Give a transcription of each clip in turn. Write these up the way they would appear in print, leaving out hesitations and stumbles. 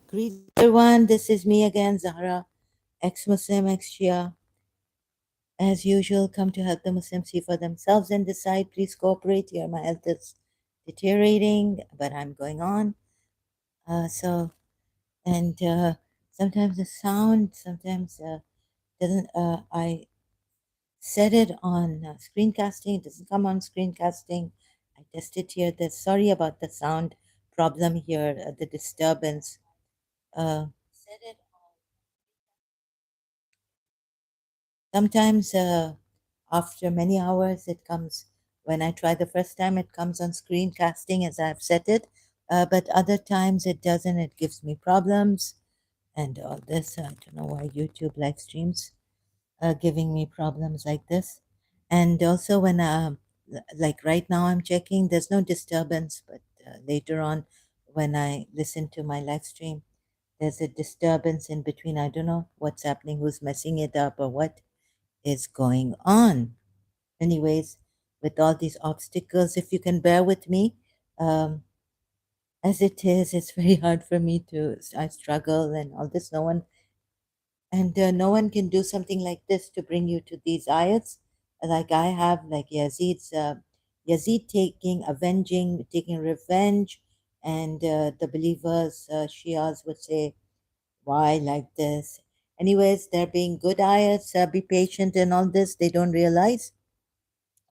Greetings, everyone. This is me again, Zahra, ex-Muslim, ex-Shia. As usual, come to help the Muslims see for themselves and decide. Please cooperate. Here, my health is deteriorating, but I'm going on. And sometimes the sound, sometimes doesn't. I set it on screencasting. It doesn't come on screencasting. I tested here. Sorry about the sound problem here, the disturbance. Set it Sometimes after many hours, it comes. When I try the first time, it comes on screencasting as I've set it. But other times it doesn't. It gives me problems and all this. I don't know why YouTube live streams are giving me problems like this. And also when, like right now I'm checking, there's no disturbance, but later on when I listen to my live stream, there's a disturbance in between. I don't know what's happening, who's messing it up or what is going on. Anyways, with all these obstacles, if you can bear with me, um, as it is, it's very hard for me to. I struggle and all this. No one can do something like this to bring you to these ayats, like I have, like Yazid taking revenge, and the believers, Shias would say, why like this? Anyways, they're being good ayats, be patient and all this. They don't realize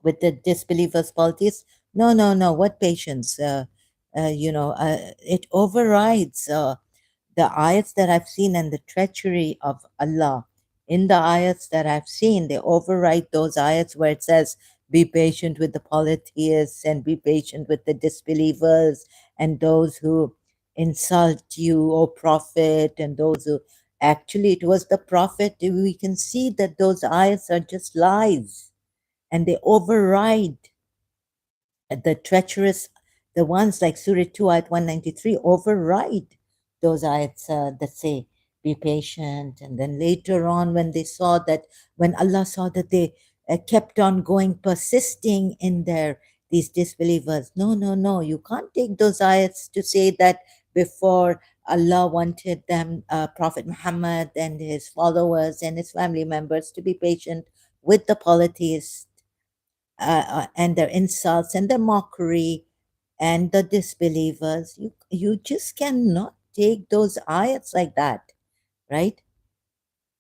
with the disbelievers' politics. No, no, no. What patience? It overrides the ayats that I've seen and the treachery of Allah. In the ayats that I've seen, they override those ayats where it says, be patient with the polytheists and be patient with the disbelievers and those who insult you, O Prophet, and those who actually, it was the Prophet. We can see that those ayats are just lies and they override the treacherous, the ones like Surah 2, ayat 193, override those ayats that say, be patient. And then later on, when Allah saw that they kept on going, persisting in these disbelievers, no, no, no, you can't take those ayats to say that before Allah wanted them, Prophet Muhammad and his followers and his family members, to be patient with the polytheists and their insults and their mockery and the disbelievers. You just cannot take those ayats like that, right?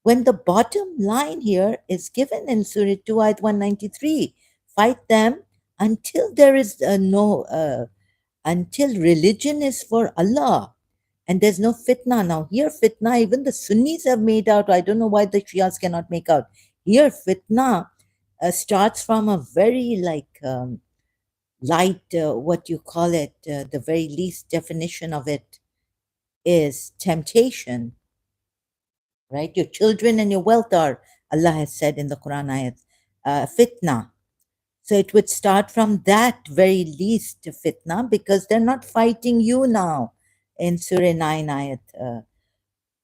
When the bottom line here is given in Surah 2, ayat 193, fight them until there is until religion is for Allah and there's no fitna. Now, here, fitna, even the Sunnis have made out. I don't know why the Shias cannot make out. Here, fitna starts from a very light, what you call it, the very least definition of it is temptation, right? Your children and your wealth are, Allah has said in the Quran ayat, fitna. So it would start from that very least fitna because they're not fighting you now in Surah 9 ayat.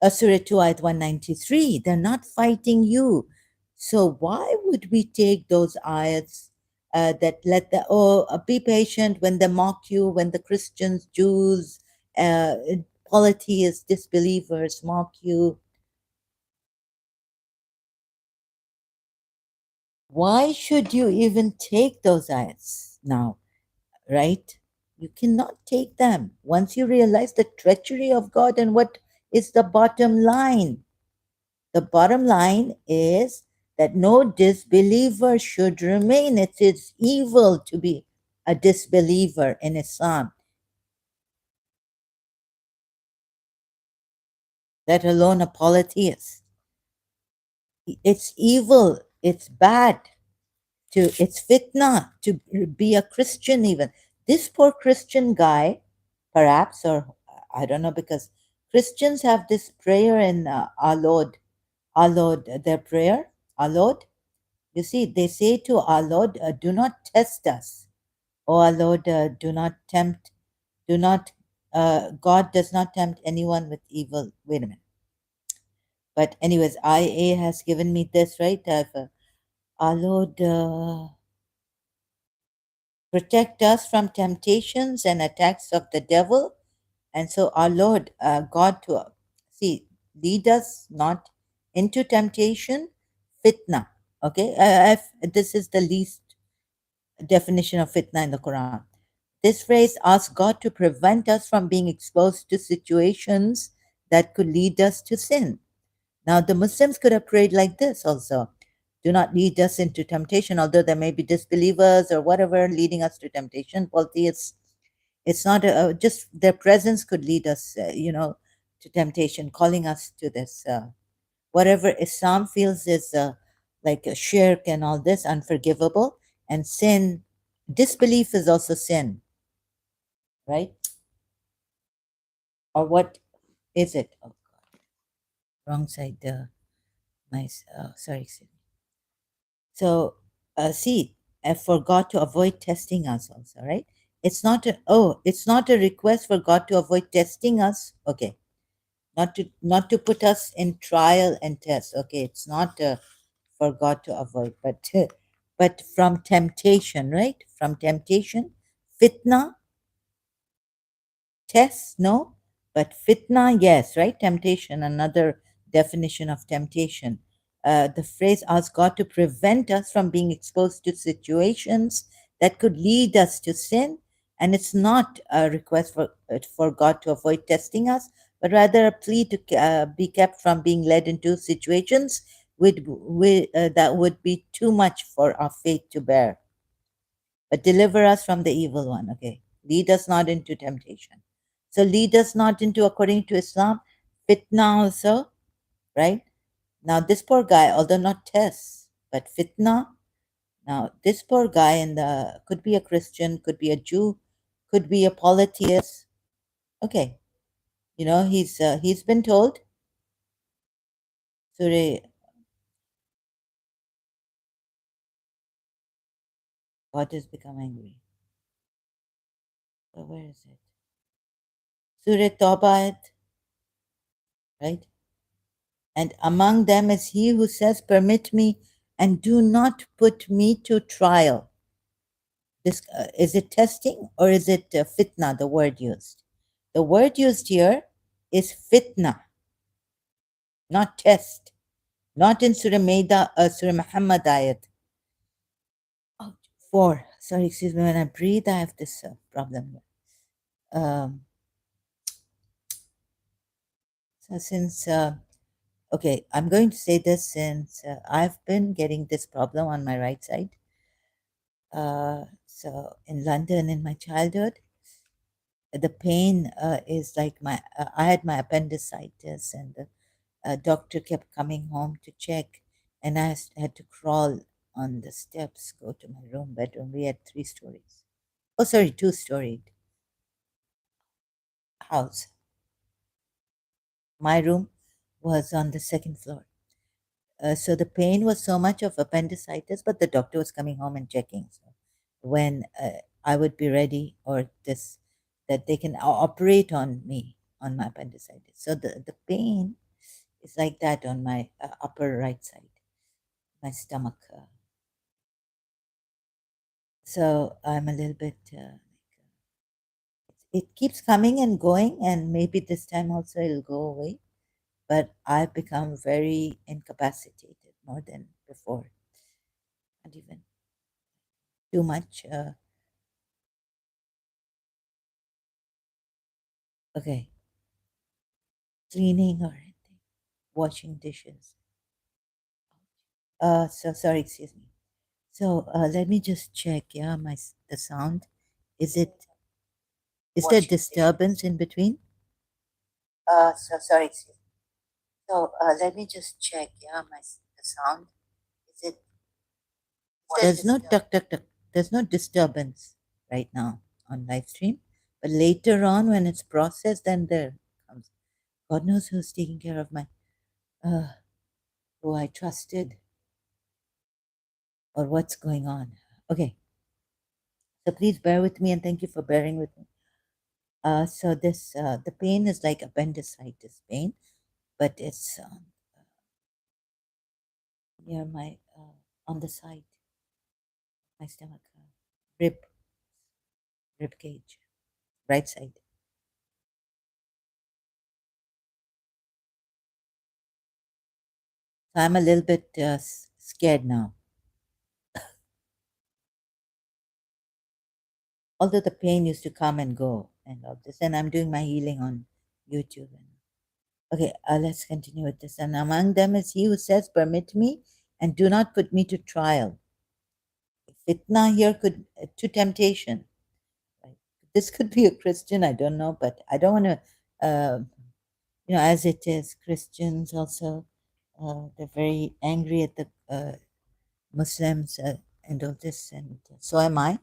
Surah 2, ayat 193. They're not fighting you. So why would we take those ayats that be patient when they mock you, when the Christians, Jews, uh, polytheists, disbelievers mock you? Why should you even take those ayats now, right? You cannot take them once you realize the treachery of God and what is the bottom line. The bottom line is that no disbeliever should remain. It is evil to be a disbeliever in Islam, let alone a polytheist. It's evil, it's bad, it's fitna to be a Christian even. This poor Christian guy, perhaps, or I don't know, because Christians have this prayer in our Lord, their prayer, our Lord. You see, they say to our Lord, do not test us. Oh, our Lord, do not, God does not tempt anyone with evil. Wait a minute. But, anyways, IA has given me this, right? Our Lord, protect us from temptations and attacks of the devil. And so our Lord, God, to see, lead us not into temptation, fitna. Okay, this is the least definition of fitna in the Quran. This phrase asks God to prevent us from being exposed to situations that could lead us to sin. Now, the Muslims could have prayed like this also: do not lead us into temptation, although there may be disbelievers or whatever leading us to temptation, polytheists. It's not just their presence could lead us, to temptation, calling us to this. Whatever Islam feels is like a shirk and all this, unforgivable, and sin, disbelief is also sin, right? Or what is it? Oh, wrong side. Sorry. So, see, I forgot to avoid testing us also, right? It's not a request for God to avoid testing us. Okay, not to put us in trial and test. Okay, it's not for God to avoid, but from temptation, right? From temptation, fitna, test, no, but fitna, yes, right? Temptation, another definition of temptation. The phrase asks God to prevent us from being exposed to situations that could lead us to sin. And it's not a request for God to avoid testing us, but rather a plea to be kept from being led into situations that would be too much for our faith to bear. But deliver us from the evil one. Okay. Lead us not into temptation. So lead us not into, according to Islam, fitna also, right? Now, this poor guy, although not tests, but fitna. Now, this poor guy could be a Christian, could be a Jew, could be a polytheist. Okay, he's been told, Surah, God has become angry. So where is it? Surah Tawbah, right? And among them is he who says, permit me and do not put me to trial. This is it testing or is it fitna, the word used? The word used here is fitna, not test, not in Surah Surah Muhammad ayat. Oh, 4. Sorry, excuse me. When I breathe, I have this problem. Um, so since okay, I'm going to say this since I've been getting this problem on my right side. So in London in my childhood, the pain is like I had my appendicitis, and the doctor kept coming home to check, and had to crawl on the steps, go to my bedroom. We had 3 stories. Oh, sorry, 2-storied house. My room was on the second floor. So the pain was so much of appendicitis, but the doctor was coming home and checking. So when I would be ready, or that they can operate on me on my appendicitis. So the pain is like that on my upper right side, my stomach. So I'm a little bit. It keeps coming and going, and maybe this time also it'll go away. But I've become very incapacitated more than before, and even too much. Okay, cleaning or anything, washing dishes. So sorry, excuse me. So let me just check. Yeah, the sound. Is it? Is there disturbance in between? So sorry, excuse me. So let me just check. Yeah, the sound. Is it? There's no tuck tuck tuck. There's no disturbance right now on live stream. But later on, when it's processed, then there comes. God knows who's taking care of my, uh, who I trusted, or what's going on. Okay, so please bear with me, and thank you for bearing with me. So the pain is like appendicitis pain, but it's near my on the side, my stomach, rib cage, right side. So I'm a little bit scared now. Although the pain used to come and go and all this, and I'm doing my healing on YouTube. Okay, let's continue with this. And among them is he who says, "Permit me, and do not put me to trial." Fitna here could to temptation. Right? This could be a Christian, I don't know, but I don't want to, as it is, Christians also, they're very angry at the Muslims and all this, and so am I.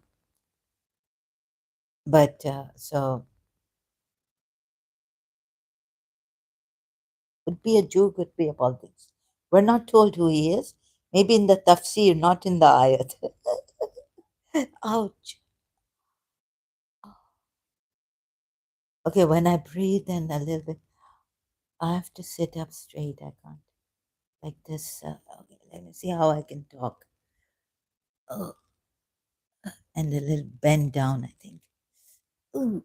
But so could be a Jew, could be a politics. We're not told who he is. Maybe in the tafsir, not in the ayat. Ouch. Okay, when I breathe in a little bit, I have to sit up straight. I can't like this. Okay, let me see how I can talk. Oh, and a little bend down, I think. Ooh,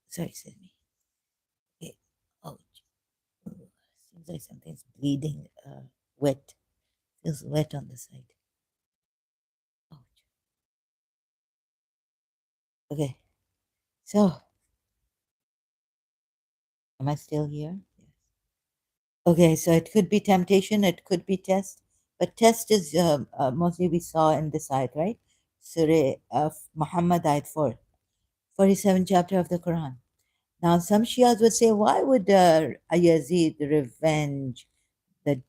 sorry, excuse me. Okay. Oh, seems like something's bleeding. Wet. Feels wet on the side. Oh, okay. So, am I still here? Yes. Okay, so it could be temptation, it could be test, but test is mostly we saw in this ayat, right? Surah of Muhammad ayat 4, 47th chapter of the Quran. Now, some Shias would say, why would Yazid revenge the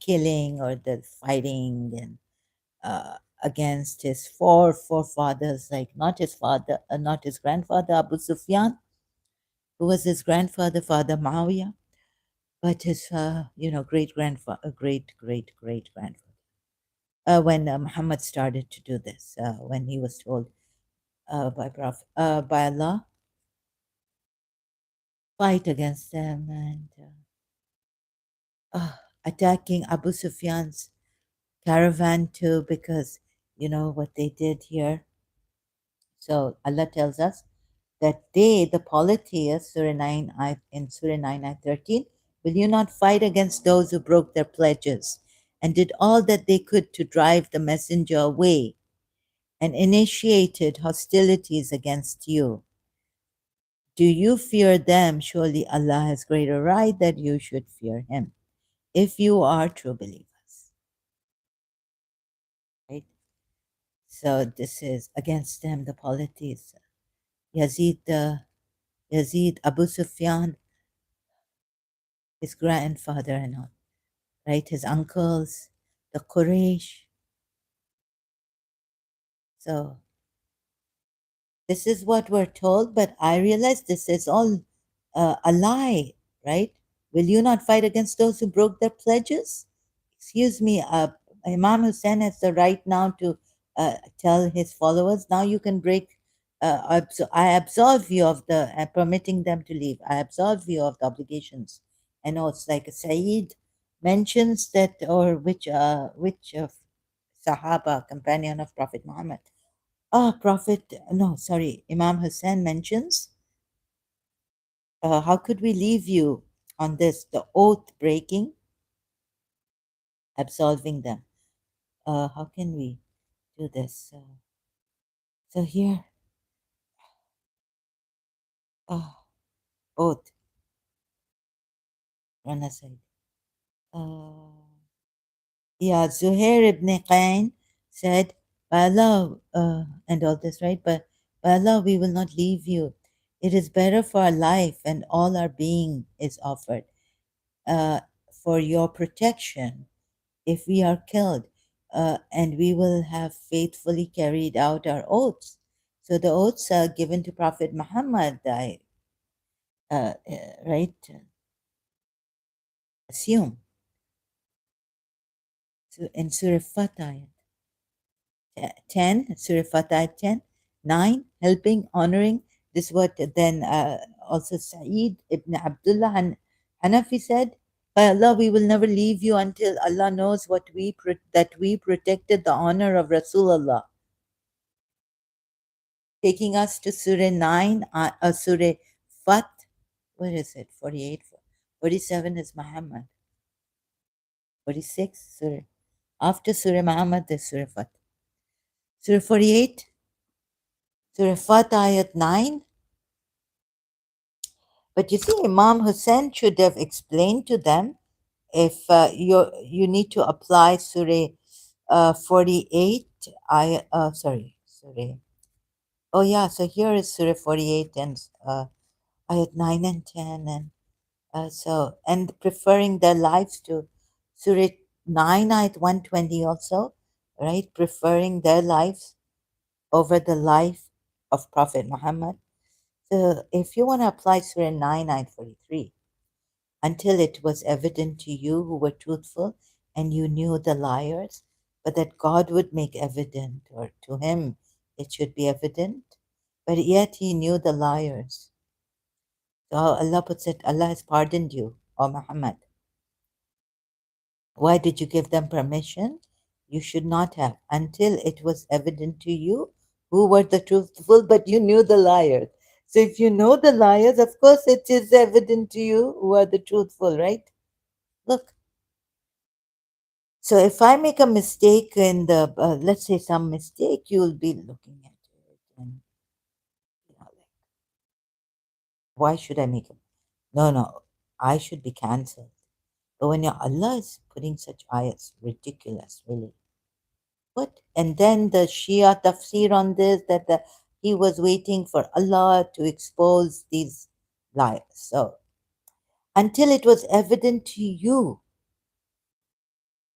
killing or the fighting and against his four forefathers, like not his father, not his grandfather Abu Sufyan, who was his grandfather, Father Muawiyah, but his, great grandfather, great grandfather. When Muhammad started to do this, when he was told by Allah, fight against them and attacking Abu Sufyan's caravan too, because you know what they did here. So Allah tells us that they, the polytheists, Surah 9, in Surah 9, ayat 13, will you not fight against those who broke their pledges and did all that they could to drive the messenger away and initiated hostilities against you? Do you fear them? Surely Allah has greater right that you should fear Him, if you are true believers. Right? So this is against them, the polytheists. Yazid, Abu Sufyan, his grandfather and all, right? His uncles, the Quraysh. So this is what we're told, but I realize this is all a lie, right? Will you not fight against those who broke their pledges? Excuse me, Imam Hussein has the right now to tell his followers, now you can break, I absolve you of the permitting them to leave. I absolve you of the obligations. I know it's like Saeed mentions that, or which of Sahaba, companion of Prophet Muhammad. Prophet, no, sorry, Imam Hussein mentions, how could we leave you on this, the oath breaking, absolving them? How can we do this? So here, oath, run aside. Yeah, Zuhair ibn Qayn said, by Allah, and all this, right? But by Allah, we will not leave you. It is better for our life and all our being is offered for your protection if we are killed, and we will have faithfully carried out our oaths. So the oaths are given to Prophet Muhammad, I right assume. So in Surah Fatah 10, Surah Fatah 10, 9, helping, honoring. This what then also Sa'id ibn Abdullah and Hanafi said, by Allah, we will never leave you until Allah knows that we protected the honor of Rasulullah. Taking us to Surah 9, Surah Fat, what is it, 48, 47 is Muhammad. 46, Surah. After Surah Muhammad, there's Surah Fat. Surah 48, Surah Fat, Ayat 9. But you see, Imam Hussein should have explained to them if you need to apply Surah 48, Surah. Oh, yeah, so here is Surah 48 and Ayat 9 and 10. And preferring their lives to Surah 9, Ayat 120 also, right? Preferring their lives over the life of Prophet Muhammad. So if you want to apply Surah 9, Ayat 43, until it was evident to you who were truthful and you knew the liars, but that God would make evident, or to him it should be evident, but yet he knew the liars. So Allah puts it, Allah has pardoned you, O Muhammad. Why did you give them permission? You should not have, until it was evident to you who were the truthful, but you knew the liars. So if you know the liars, of course it is evident to you who are the truthful, right? Look. So if I make a mistake in the, let's say some mistake, you'll be looking at it and, like, why should I make it? No, no, I should be cancelled. But when your Allah is putting such ayats, ridiculous, really. What? And then the Shia tafsir on this, that he was waiting for Allah to expose these lies. So until it was evident to you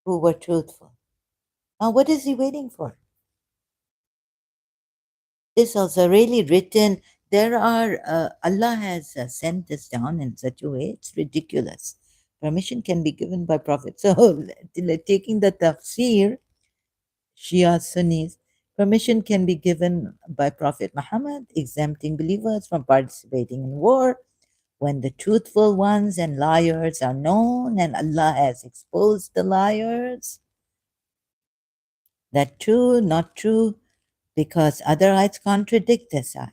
who were truthful. Now what is he waiting for? This also really written. There are, Allah has sent this down in such a way, it's ridiculous. Permission can be given by Prophet. So taking the tafsir, Shia Sunnis, permission can be given by Prophet Muhammad, exempting believers from participating in war when the truthful ones and liars are known and Allah has exposed the liars. That true, not true, because other ayats contradict this ayah.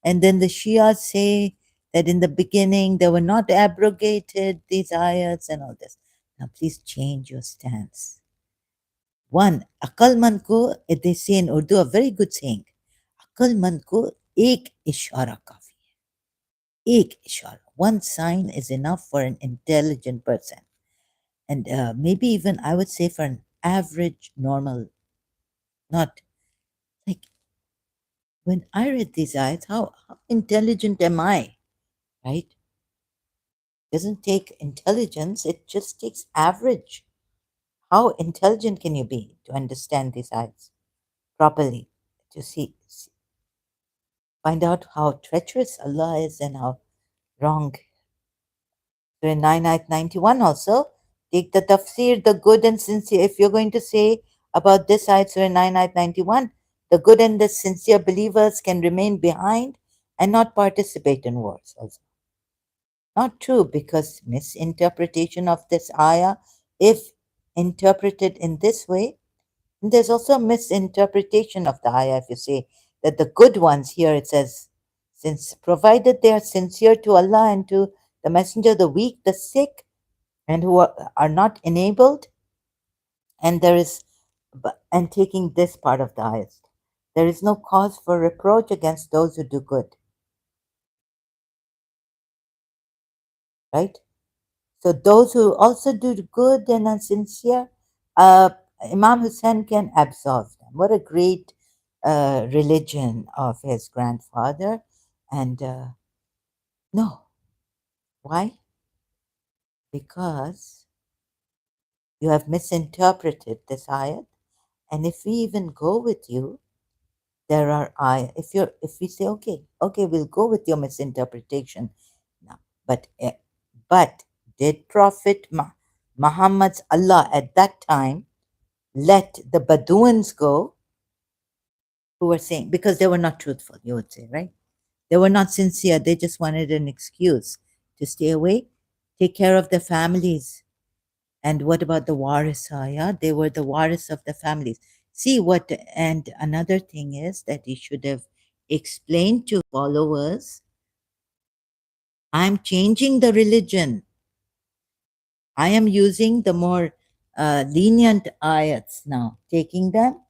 And then the Shia say that in the beginning they were not abrogated, these ayats and all this. Now please change your stance. One, akal man ko, they say in Urdu, a very good saying, akal man ko ek ishara kafi hai. Ek ishara. One sign is enough for an intelligent person. And maybe even I would say for an average, normal, not like when I read these ayats, how intelligent am I? Right? Doesn't take intelligence, it just takes average. How intelligent can you be to understand these ayats properly? To find out how treacherous Allah is and how wrong. Surah 9 ayat 91 also. Take the tafsir, the good and sincere. If you're going to say about this ayat, Surah 9 ayat 91, the good and the sincere believers can remain behind and not participate in wars also. Not true, because misinterpretation of this ayah, if interpreted in this way, there's also a misinterpretation of the ayah. If you say that the good ones, here it says, since provided they are sincere to Allah and to the messenger, the weak, the sick, and who are not enabled, and there is, and taking this part of the ayah, there is no cause for reproach against those who do good. Right? So those who also do good and are sincere, Imam Hussein can absolve them. What a great religion of his grandfather. And no, why? Because you have misinterpreted this ayat. And if we even go with you, there are ayat. If we say okay, we'll go with your misinterpretation. Now, but did Prophet Muhammad's Allah at that time let the Bedouins go who were saying, because they were not truthful, you would say, right? They were not sincere. They just wanted an excuse to stay away, take care of their families. And what about the warisa? Yeah, they were the waris of the families. See what, and another thing is that he should have explained to followers, I'm changing the religion. I am using the more lenient ayats now, taking them.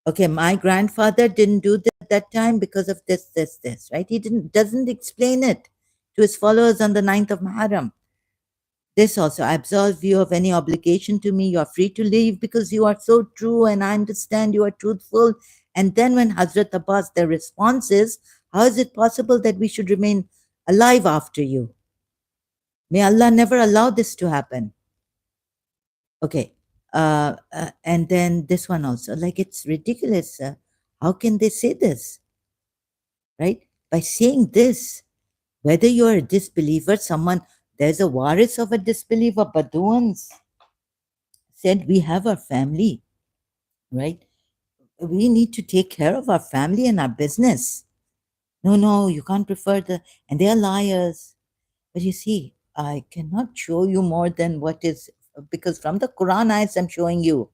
Okay, my grandfather didn't do this at that time because of this, right? He doesn't explain it to his followers on the 9th of Muharram. This also, I absolve you of any obligation to me. You are free to leave because you are so true and I understand you are truthful. And then when Hazrat Abbas, their response is, how is it possible that we should remain alive after you? May Allah never allow this to happen. Okay. And then this one also, like it's ridiculous. How can they say this? Right? By saying this, whether you are a disbeliever, someone, there's a waris of a disbeliever, Baduans said, we have our family, right? We need to take care of our family and our business. No, no, you can't prefer the, and they're liars. But you see, I cannot show you more than what is, because from the Quran ayats I'm showing you.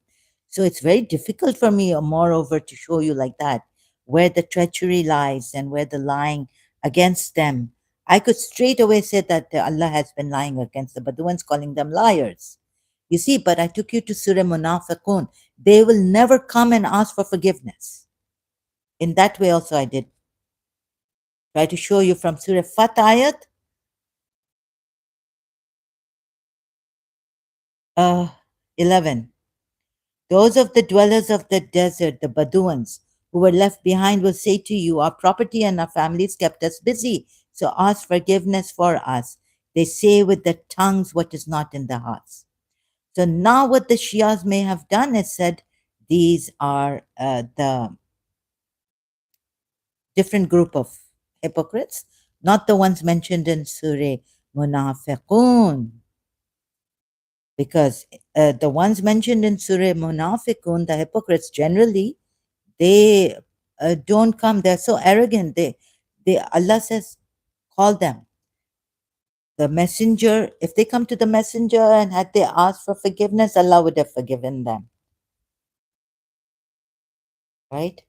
So it's very difficult for me, moreover, to show you like that, where the treachery lies and where the lying against them. I could straight away say that Allah has been lying against the Baduans, calling them liars. You see, but I took you to Surah Munafiqun. They will never come and ask for forgiveness. In that way, also, I did try to show you from Surah Fat ayat 11. Those of the dwellers of the desert, the Baduans, who were left behind, will say to you, our property and our families kept us busy, so ask forgiveness for us. They say with their tongues what is not in their hearts. So now, what the Shias may have done is said, these are the different group of hypocrites, not the ones mentioned in Surah Munafiqun. Because the ones mentioned in Surah Munafiqun, the hypocrites generally, they don't come. They're so arrogant. Allah says, call them. The messenger, if they come to the messenger and had they asked for forgiveness, Allah would have forgiven them. Right?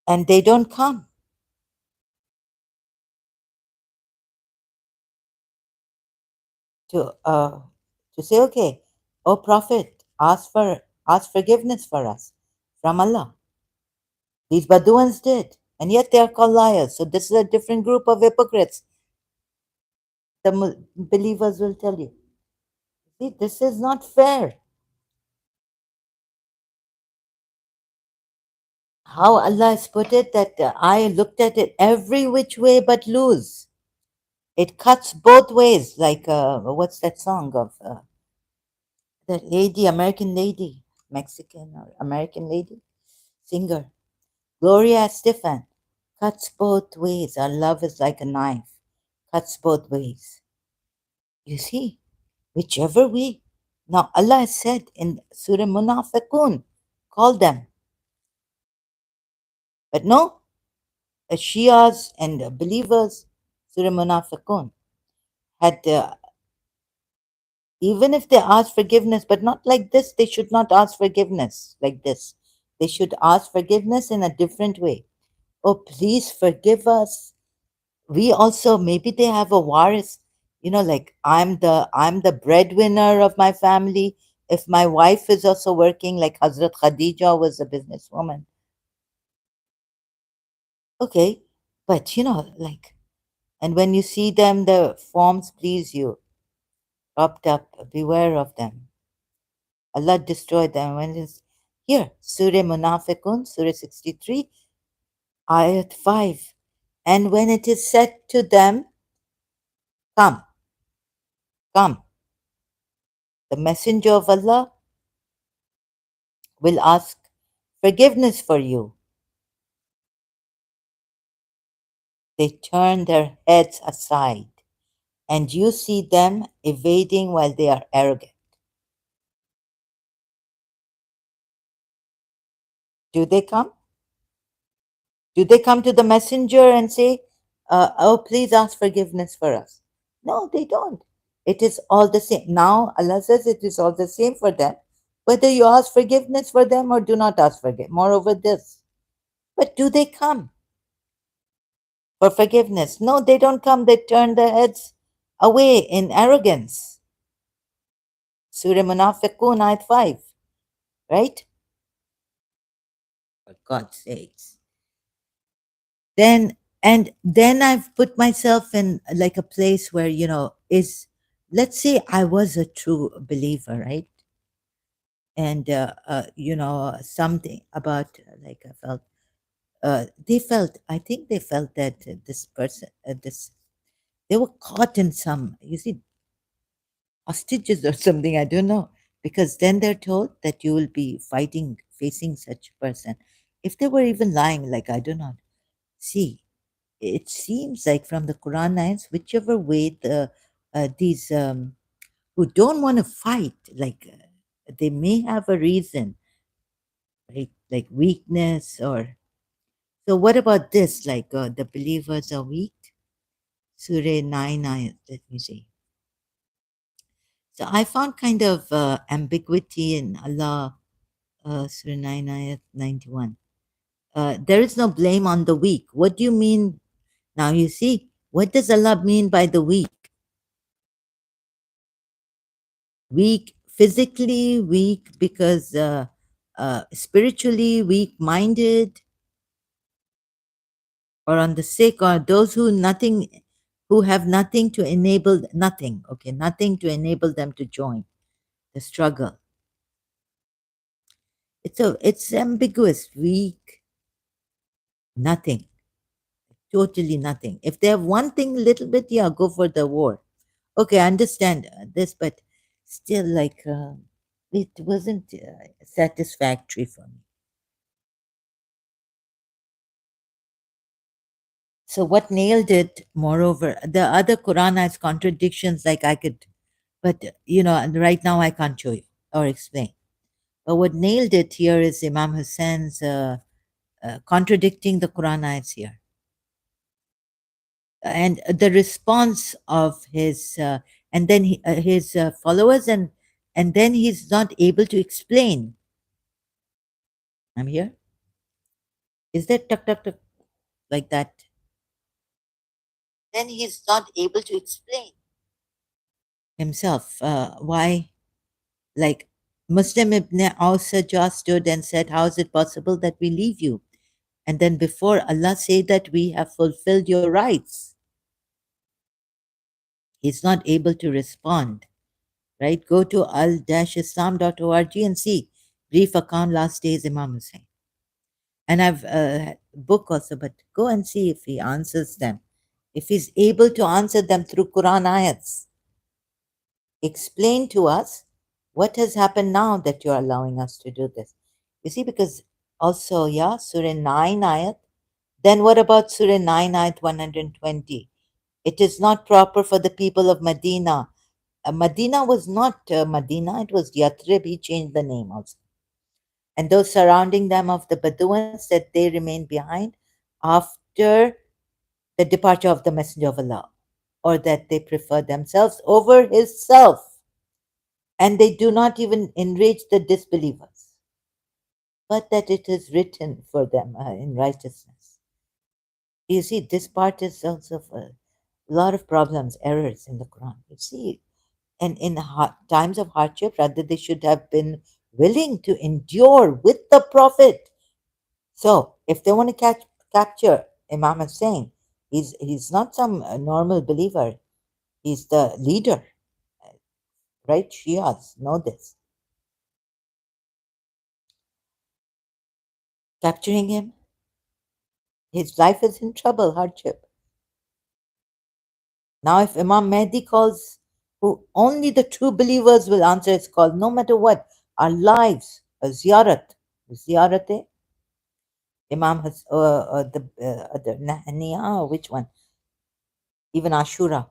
And they don't come to say, okay, oh Prophet, ask forgiveness for us from Allah. These Baduans did, and yet they are called liars. So this is a different group of hypocrites. The believers will tell you, see, this is not fair. How Allah has put it that I looked at it every which way but lose. It cuts both ways. Like what's that song of the lady, American lady, Mexican or American lady singer, Gloria Estefan. Cuts both ways. Our love is like a knife, cuts both ways. You see, whichever way. Now Allah has said in Surah Munafiqun, call them. But no, Shias and believers, Surah Munafiqun, had, even if they ask forgiveness, but not like this, they should not ask forgiveness like this. They should ask forgiveness in a different way. Oh, please forgive us. We also, maybe they have a waris, like I'm the breadwinner of my family. If my wife is also working, like Hazrat Khadija was a businesswoman. Okay, but like, and when you see them, the forms please you, propped up, beware of them. Allah destroyed them. When it's here, Surah Munafiqun, Surah 63, Ayat 5. And when it is said to them, come, come, the Messenger of Allah will ask forgiveness for you. They turn their heads aside, and you see them evading while they are arrogant. Do they come? Do they come to the messenger and say, oh, please ask forgiveness for us? No, they don't. It is all the same. Now, Allah says it is all the same for them, whether you ask forgiveness for them or do not ask forgiveness. Moreover, this. But do they come for forgiveness? No, they don't come. They turn their heads away in arrogance. Surah Munafiqun, ayat 5, right? For God's sakes. Then, and then I've put myself in like a place where, is, let's say I was a true believer, right? And, something about, like, I think they felt that this person, they were caught in some, you see, hostages or something, I don't know. Because then they're told that you will be fighting, facing such a person. If they were even lying, like, I don't know. See, it seems like from the Quran ayahs, whichever way these who don't want to fight, like, they may have a reason, right? Like weakness or. So what about this? Like, the believers are weak. Surah 9 ayat. Let me see. So I found kind of ambiguity in Allah, Surah 9 ayat 91. There is no blame on the weak. What do you mean? Now you see, what does Allah mean by the weak? Weak physically, weak because spiritually weak minded, or on the sick, or those who have nothing to enable, nothing, okay, nothing to enable them to join the struggle. It's ambiguous. Weak, nothing, totally nothing. If they have one thing, little bit, yeah, go for the war. Okay, I understand this, but still, like, it wasn't satisfactory for me. So what nailed it, moreover, the other Quran has contradictions, like I could, but and right now I can't show you or explain. But what nailed it here is Imam Hussein's contradicting the Quran ayats here, and the response of his followers, and then he's not able to explain. I'm here. Is that tuck tuck tuck like that? Then he's not able to explain himself. Why? Like, Muslim ibn Awsajah stood and said, how is it possible that we leave you? And then before Allah say that we have fulfilled your rights, he's not able to respond, right? Go to al-islam.org and see brief account last days Imam Hussein. And I've book also, but go and see if he answers them. If he's able to answer them through Quran ayats, explain to us what has happened now that you're allowing us to do this. You see, because also, yeah, Surah 9 ayat. Then what about Surah 9 ayat 120? It is not proper for the people of Medina. Medina was not Medina, it was Yathrib. He changed the name also. And those surrounding them of the Bedouins, that they remain behind after the departure of the Messenger of Allah, or that they prefer themselves over his self, and they do not even enrich the disbelievers, but that it is written for them in righteousness. You see, this part is also a lot of problems, errors in the Quran. You see, and in times of hardship, rather, they should have been willing to endure with the Prophet. So, if they want to capture Imam Hussein, he's not some normal believer. He's the leader, right? Shias know this. Capturing him, his life is in trouble, hardship. Now, if Imam Mahdi calls, who only the true believers will answer his call, no matter what, our lives, a ziyarat, Imam the Nahaniya, which one? Even Ashura.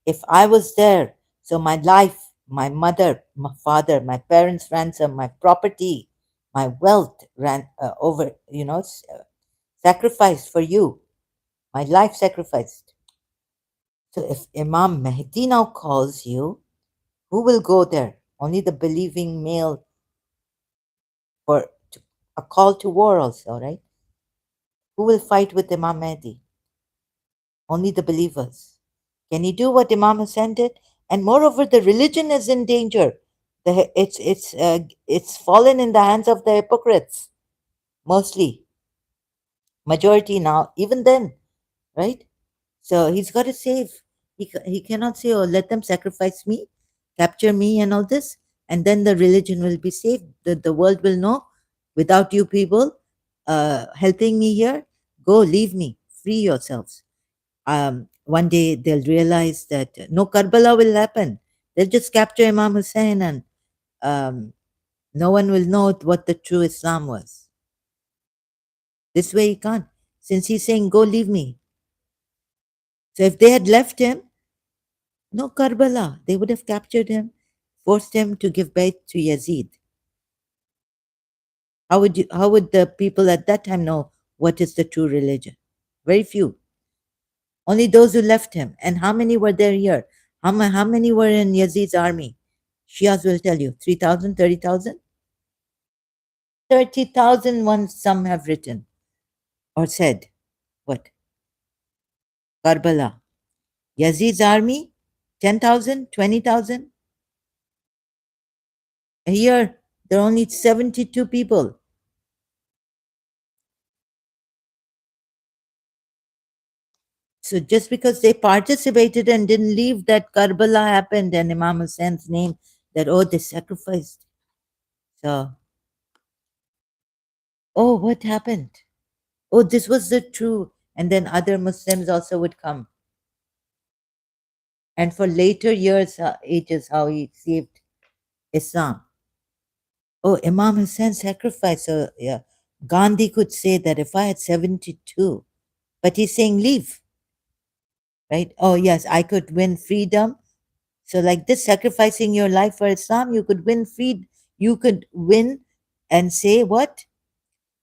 If I was there, so my life, my mother, my father, my parents' ransom, my property, my wealth ran over, sacrificed for you, my life sacrificed. So if Imam Mahdi now calls you, who will go there? Only the believing male for a call to war also, right? Who will fight with Imam Mahdi? Only the believers. Can he do what Imam Hussein did? And moreover, the religion is in danger. It's fallen in the hands of the hypocrites mostly, majority now. Even then, right? So he's got to save. He cannot say, "Oh, let them sacrifice me, capture me, and all this, and then the religion will be saved. The world will know. Without you people helping me here, go, leave me, free yourselves." One day they'll realize that no Karbala will happen. They'll just capture Imam Hussein, and um, no one will know what the true Islam was. This way he can't, since he's saying, "Go, leave me." So if they had left him, no Karbala. They would have captured him, forced him to give bayt to Yazid. How would the people at that time know what is the true religion? Very few. Only those who left him. And how many were there here? How many were in Yazid's army? Shias will tell you 3,000, 30,000. 30,000 ones some have written or said. What? Karbala. Yazid's army? 10,000, 20,000. Here, there are only 72 people. So just because they participated and didn't leave, that Karbala happened and Imam Hussein's name, that, oh, they sacrificed. So, oh, what happened? Oh, this was the true. And then other Muslims also would come. And for later years, ages, how he saved Islam. Oh, Imam Hussein sacrificed. So, yeah, Gandhi could say that if I had 72, but he's saying leave, right? Oh, yes, I could win freedom. So, like this, sacrificing your life for Islam, you could win freed. You could win and say what?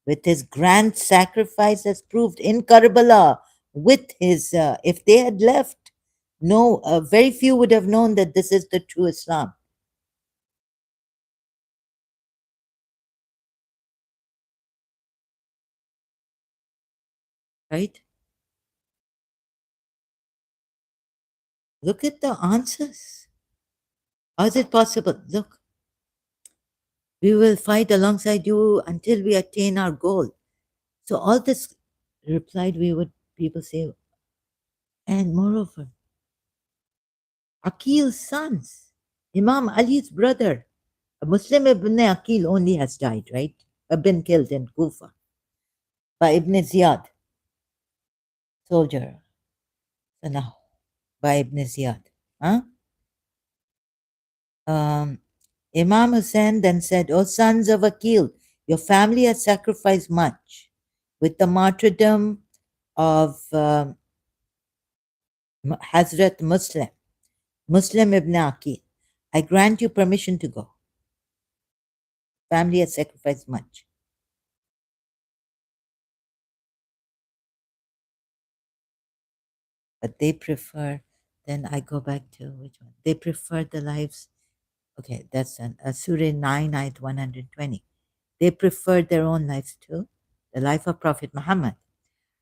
With his grand sacrifice as proved in Karbala, with his, if they had left, no, very few would have known that this is the true Islam, right? Look at the answers. How is it possible? Look, we will fight alongside you until we attain our goal. So all this replied, we would people say, and moreover, Aqil's sons, Imam Ali's brother, Muslim ibn Aqil only has died, right? Been killed in Kufa by Ibn Ziyad, soldier. So now, by Ibn Ziyad. Huh? Um, Imam Hussein then said, O sons of Aqil, your family has sacrificed much with the martyrdom of Hazrat Muslim ibn Aqil. I grant you permission to go. Family has sacrificed much. But they prefer, then I go back to which one? They prefer the lives. Okay, that's Surah 9, ayat 120. They preferred their own lives to the life of Prophet Muhammad.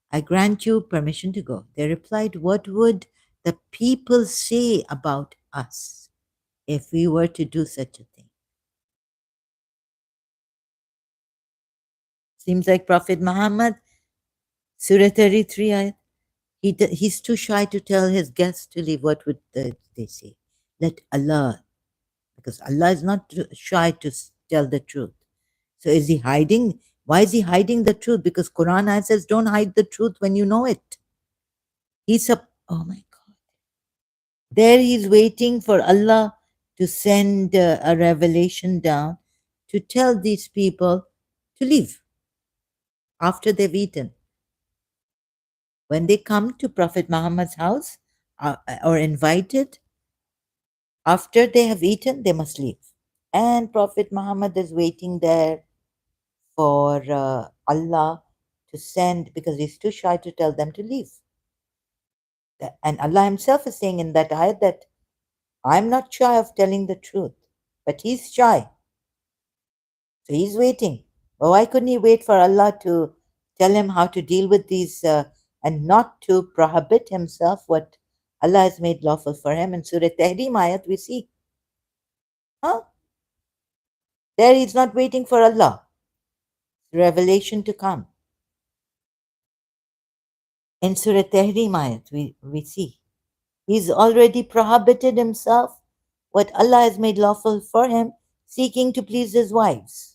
I grant you permission to go. They replied, what would the people say about us if we were to do such a thing? Seems like Prophet Muhammad, Surah 33, ayat, he's too shy to tell his guests to leave. What would they say? Let Allah, because Allah is not shy to tell the truth. So is he hiding? Why is he hiding the truth? Because Quran ayat says, don't hide the truth when you know it. Oh my God. There he's waiting for Allah to send a revelation down to tell these people to leave after they've eaten. When they come to Prophet Muhammad's house or invited, after they have eaten, they must leave. And Prophet Muhammad is waiting there for Allah to send, because he's too shy to tell them to leave. And Allah Himself is saying in that ayat that I'm not shy of telling the truth, but He's shy. So He's waiting. But why couldn't He wait for Allah to tell Him how to deal with these and not to prohibit Himself what Allah has made lawful for him. In Surah Tahrim ayat, we see, huh? There he's not waiting for Allah, revelation to come. In Surah Tahrim ayat, we see he's already prohibited himself what Allah has made lawful for him, seeking to please his wives.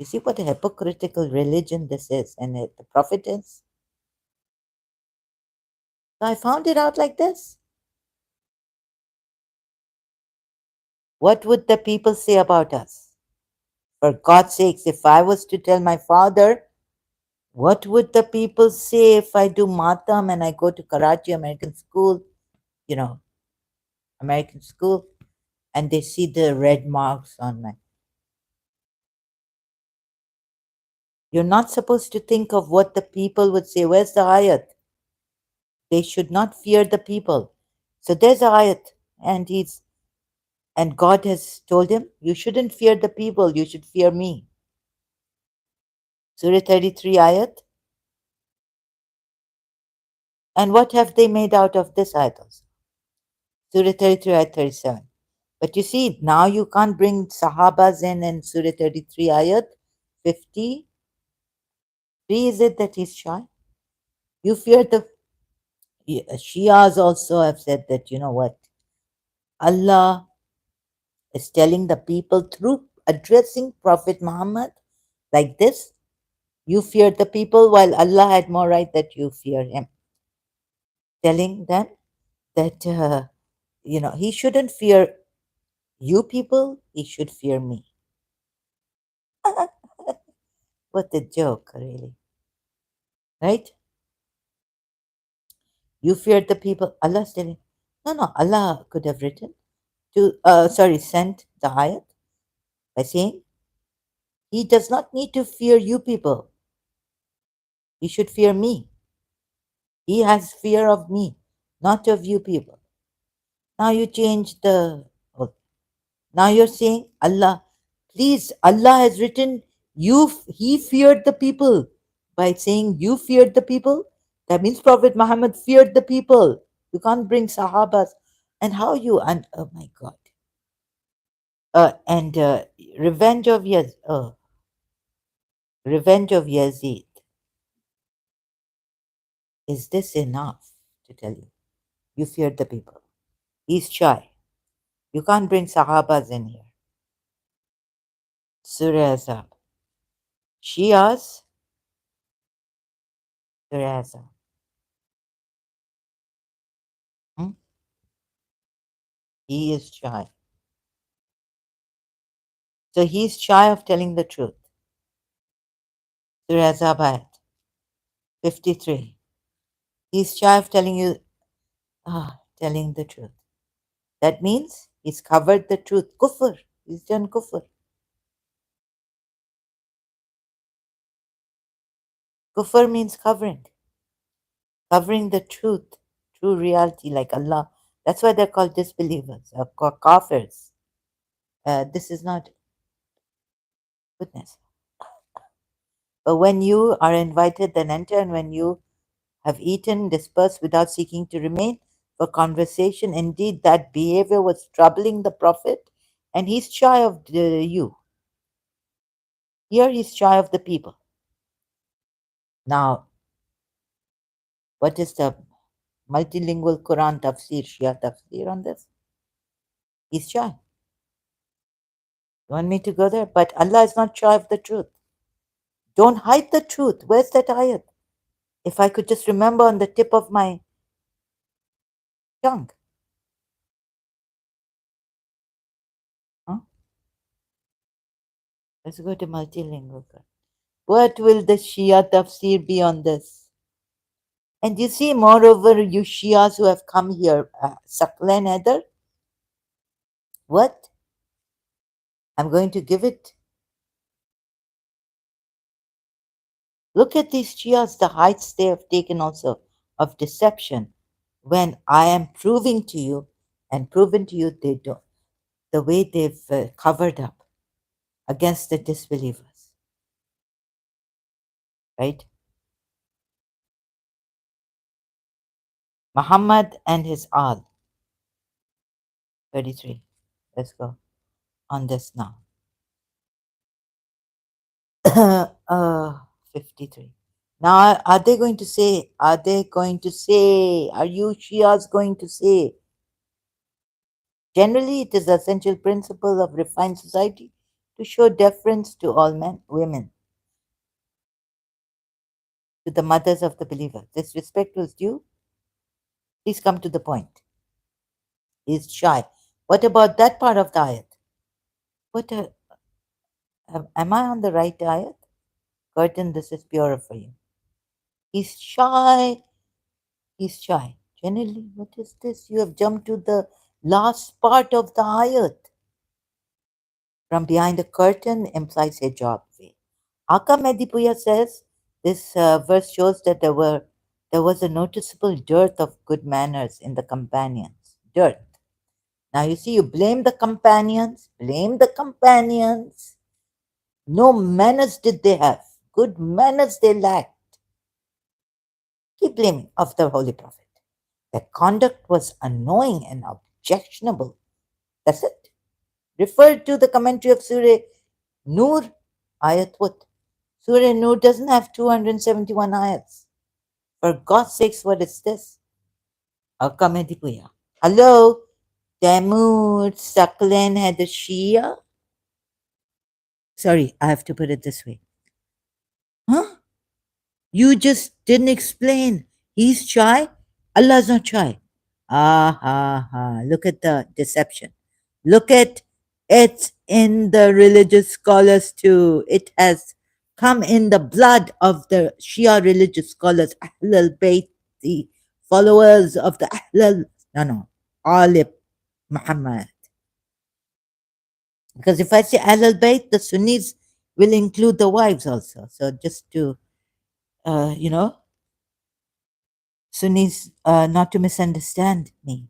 You see what a hypocritical religion this is, and the Prophet is. So I found it out like this. What would the people say about us? For God's sakes, if I was to tell my father, what would the people say if I do Matam and I go to Karachi American school, you know, American school, and they see the red marks on my. You're not supposed to think of what the people would say. Where's the ayat? They should not fear the people. So there's a ayat, and God has told him, you shouldn't fear the people, you should fear me. Surah 33 ayat. And what have they made out of this ayat also? Surah 33 ayat 37. But you see, now you can't bring Sahabas in Surah 33 ayat 53. Is it that he's shy? You fear the Shias also have said that, you know what? Allah is telling the people through addressing Prophet Muhammad like this, you fear the people while Allah had more right that you fear him. Telling them that, he shouldn't fear you people, he should fear me. What a joke, really. Right? You feared the people. Allah telling, no, Allah could have written sent the ayat by saying, he does not need to fear you people. He should fear me. He has fear of me, not of you people. Now you change the. Oh, now you're saying Allah. Please, Allah has written He feared the people by saying you feared the people. That means Prophet Muhammad feared the people. You can't bring Sahabas. And how you and oh my God. And revenge of Yazid. Is this enough to tell you? You feared the people. He's shy. You can't bring Sahabas in here. Surah Azab. Shias, Surah Azab. Hmm? He is shy. So he's shy of telling the truth. Surah Azab ayat 53. He's shy of telling the truth. That means he's covered the truth. Kufr. He's done kufr. Kufr means covering. Covering the truth, true reality, like Allah. That's why they're called disbelievers, or kafirs. This is not goodness. But when you are invited, then enter, and when you have eaten, disperse without seeking to remain for conversation. Indeed, that behavior was troubling the Prophet, and he's shy of you. Here he's shy of the people. Now, what is the multilingual Quran tafsir, Shia tafsir on this? He's shy. You want me to go there? But Allah is not shy of the truth. Don't hide the truth. Where's that ayat? If I could just remember on the tip of my tongue. Huh? Let's go to multilingual. What will the Shia tafsir be on this? And you see, moreover, you Shias who have come here, Saklan Eder, what? I'm going to give it. Look at these Shias, the heights they have taken also of deception. When I am proving to you, and proven to you, they don't, the way they've covered up against the disbelievers. Right? Muhammad and his Al. 33. Let's go on this now. uh, 53. Now, are they going to say, are you Shias going to say, generally it is the essential principle of refined society to show deference to all men, women, to the mothers of the believer. This respect was due. Please come to the point. Is shy. What about that part of the ayat? What am I on the right ayat? Curtain, this is purer for you. He's shy. He's shy. Generally, what is this? You have jumped to the last part of the ayat. From behind the curtain implies hijab. Aka Medipuya says this verse shows that there was a noticeable dearth of good manners in the companions. Dearth. Now you see, you blame the companions. Blame the companions. No manners did they have. Good manners they lacked. Keep blaming of the Holy Prophet. Their conduct was annoying and objectionable. That's it. Refer to the commentary of Surah Nur, ayat what? Surah Nur doesn't have 271 ayats. For God's sakes, what is this? Alkamedipuya. Hello? Temur Saklen had a Shia? Sorry, I have to put it this way. Huh? You just didn't explain. He's shy. Allah's not shy. Ah, ha, ha. Look at the deception. Look at it in the religious scholars too. It has come in the blood of the Shia religious scholars, Ahlul Bayt, the followers of the no, Ali Muhammad. Because if I say Ahlul Bayt, the Sunnis will include the wives also. So just to, you know, Sunnis, not to misunderstand me.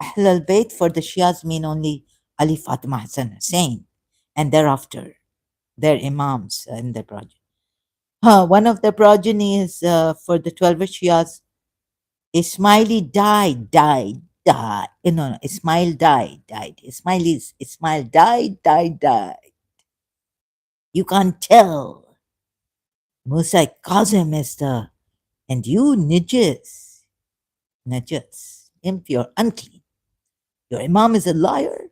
Ahl al Bayt for the Shias mean only Ali, Fatima, Hassan, Hussein, and thereafter their Imams and their progeny. One of the progeny is for the 12 Shias. Ismaili died. No, Ismail died. Ismail died. You can't tell. Musa Kazim is the, and you Najis, impure, unclean. Your Imam is a liar.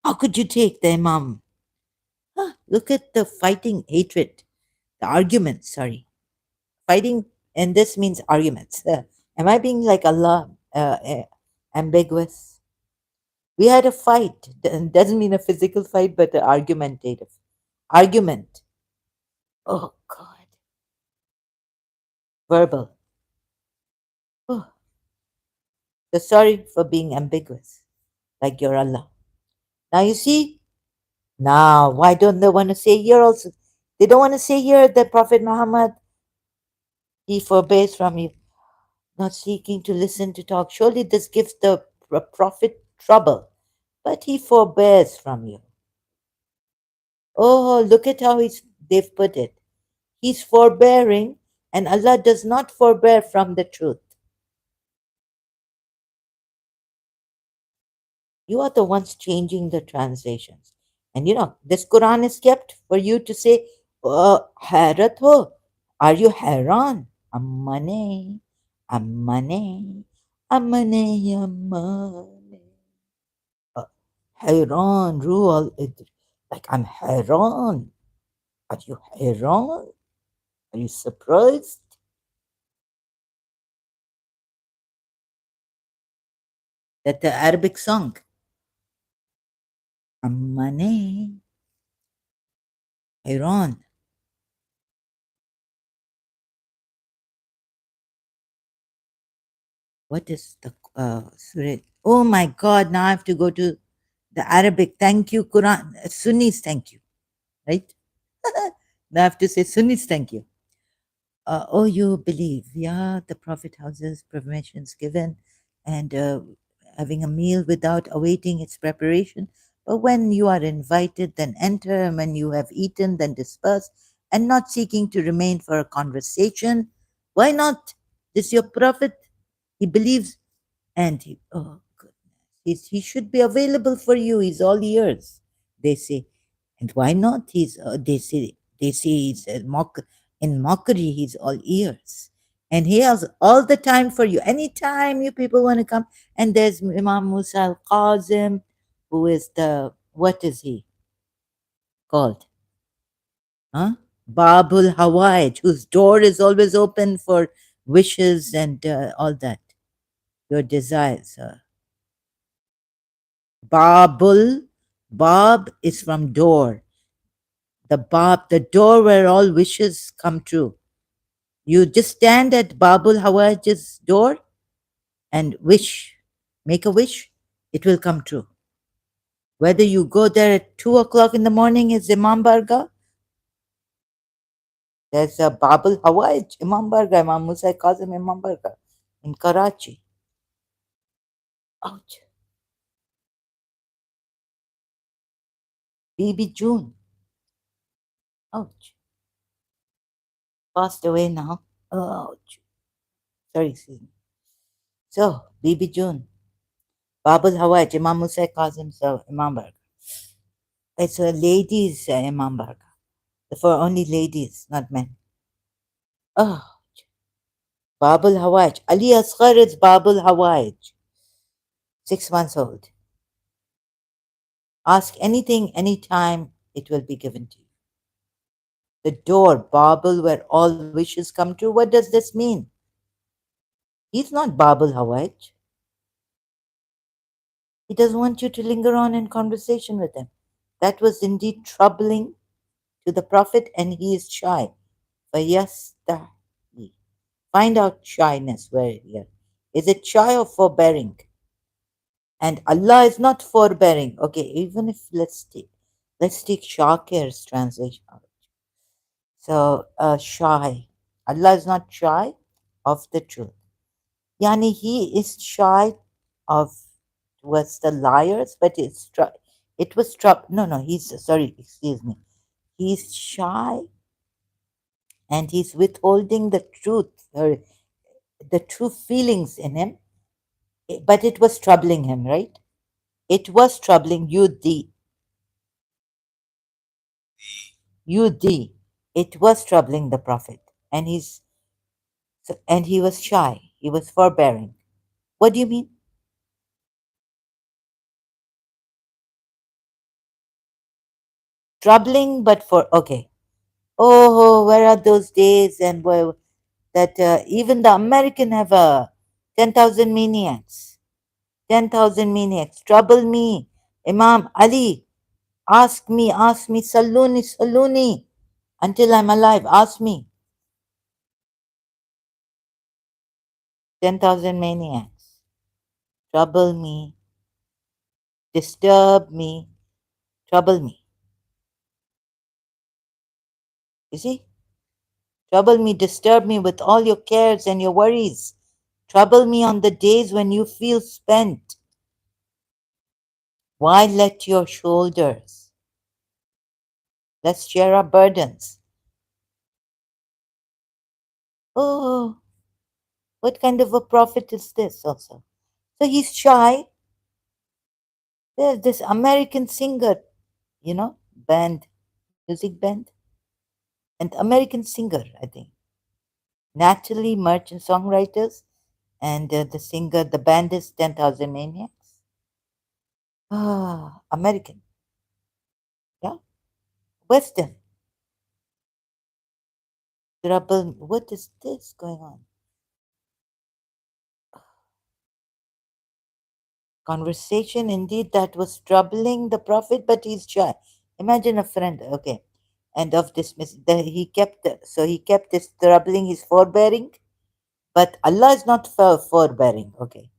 How could you take the Imam? Look at the fighting hatred, the arguments, sorry. Fighting, and this means arguments. Am I being like Allah, ambiguous? We had a fight. Doesn't mean a physical fight, but an argumentative. Argument. Oh, God. Verbal. Oh, so sorry for being ambiguous, like your Allah. Now you see, now why don't they want to say here also? They don't want to say here that Prophet Muhammad, he forbears from you, not seeking to listen to talk. Surely this gives the Prophet trouble, but he forbears from you. Oh, look at how they've put it. He's forbearing, and Allah does not forbear from the truth. You are the ones changing the translations. And you know, this Quran is kept for you to say, Hairat ho, are you Hairan? Ammane, Ammane, Ammane, Ammane. Hairan, rule, like I'm Hairan. Are you Hairan? Are you surprised? That the Arabic song, Ammane, Hairan. What is the surah? Oh my God! Now I have to go to the Arabic. Thank you, Quran. Sunnis, thank you. Right? Now I have to say Sunnis, thank you. Oh, you believe? Yeah, the Prophet houses permissions given, and having a meal without awaiting its preparation. But when you are invited, then enter, and when you have eaten, then disperse, and not seeking to remain for a conversation. Why not? This your prophet? He believes, and oh goodness, he should be available for you. He's all ears. They say, and why not? They say he's in mockery. He's all ears, and he has all the time for you. Anytime you people want to come, and there's Imam Musa al Qasim, who is the what is he called? Huh? Babul Hawaij, whose door is always open for wishes and all that, your desires. Babul, Bab is from door. The door where all wishes come true. You just stand at Babul Hawaij's door and wish, make a wish, it will come true. Whether you go there at 2 o'clock in the morning is Imam Barga, there's a Babul Hawaij, Imam Barga, Imam Musa Kazim Imam Barga in Karachi. Ouch. Bibi June. Ouch. Passed away now. Ouch. Sorry, excuse me. So, Bibi June. Babul Hawaij, Imam Musa Kazim Imam Barga. It's a ladies' Imam Barga. For only ladies, not men. Oh, Babul Hawaij. Ali Asghar is Babul Hawaij. 6 months old. Ask anything, anytime, it will be given to you. The door, Babul, where all wishes come true. What does this mean? He's not Babul Hawaij. He doesn't want you to linger on in conversation with him. That was indeed troubling to the Prophet, and he is shy. Fayastahi. Find out shyness where here. Is it shy or forbearing? And Allah is not forbearing. Okay, even if let's take Shakir's translation of it. So shy. Allah is not shy of the truth. Yani he is shy of towards the liars, but it was no, he's sorry, excuse me. He's shy and he's withholding the truth, or the true feelings in him, but it was troubling him, right? It was troubling you, it was troubling the Prophet, and he was shy, he was forbearing. What do you mean? Troubling, but for okay. Oh, where are those days and where that even the American have a 10,000 maniacs. 10,000 maniacs. Trouble me. Imam Ali, ask me, Saluni, Saluni, until I'm alive. Ask me. 10,000 maniacs. Trouble me, disturb me, trouble me. You see? Trouble me, disturb me with all your cares and your worries. Trouble me on the days when you feel spent. Why let your shoulders? Let's share our burdens. Oh, what kind of a prophet is this also? So he's shy. There's this American singer, band, music band, and American singer, I think. Natalie Merchant songwriters, and the band is 10,000 Maniacs. Ah, American. Yeah. Western. Trouble. What is this going on? Conversation indeed that was troubling the Prophet, but he's shy. Imagine a friend, okay, and of dismiss. He kept this troubling, his forbearing, but Allah is not forbearing, okay,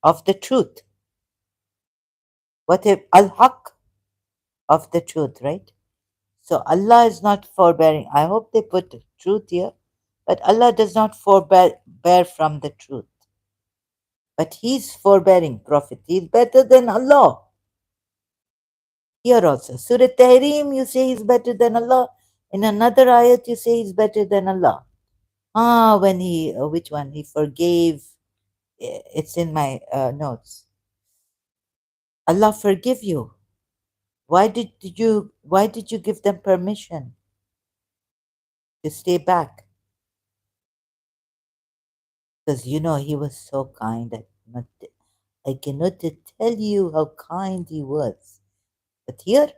of the truth. What if al-haq of the truth, right? So Allah is not forbearing. I hope they put truth here, but Allah does not forbear from the truth. But He's forbearing, Prophet. He's better than Allah. Here also, Surah Tahrim, you say He's better than Allah. In another ayat, you say He's better than Allah. When he, which one? He forgave. It's in my notes. Allah forgive you. Why did you give them permission to stay back? Because he was so kind. I cannot tell you how kind he was. But here,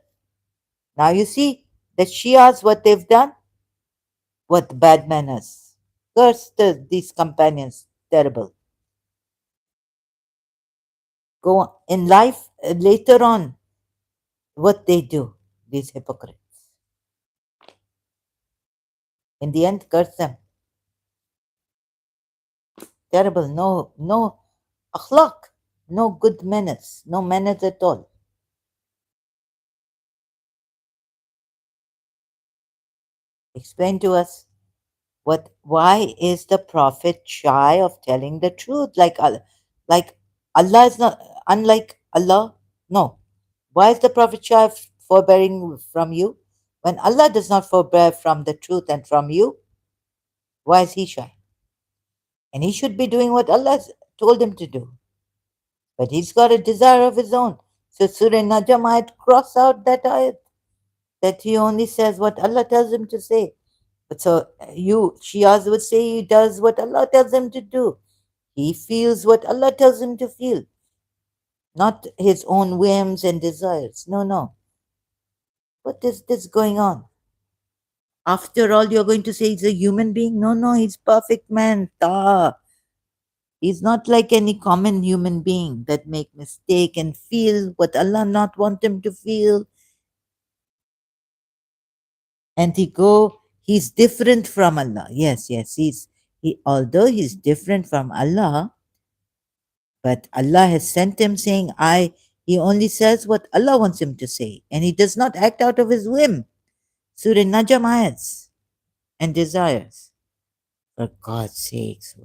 now you see the Shias, what they've done, what bad manners. Curse these companions, terrible. Go on. In life, later on, what they do, these hypocrites. In the end, curse them. Terrible. No, no akhlaq, no good manners, no manners at all. Explain to us why is the Prophet shy of telling the truth? Like Allah is not unlike Allah. No. Why is the Prophet shy of forbearing from you? When Allah does not forbear from the truth and from you, why is he shy? And he should be doing what Allah has told him to do. But he's got a desire of his own. So Surah Najm might cross out that ayat that he only says what Allah tells him to say. But so you Shias would say he does what Allah tells him to do. He feels what Allah tells him to feel, not his own whims and desires. No, no. What is this going on? After all, you're going to say he's a human being? No, no, he's perfect man. Ta. He's not like any common human being that make mistake and feel what Allah not want him to feel. And he's different from Allah. Yes, yes, although he's different from Allah, but Allah has sent him saying, he only says what Allah wants him to say, and he does not act out of his whim. Surah Najm ayats and desires. For God's sakes.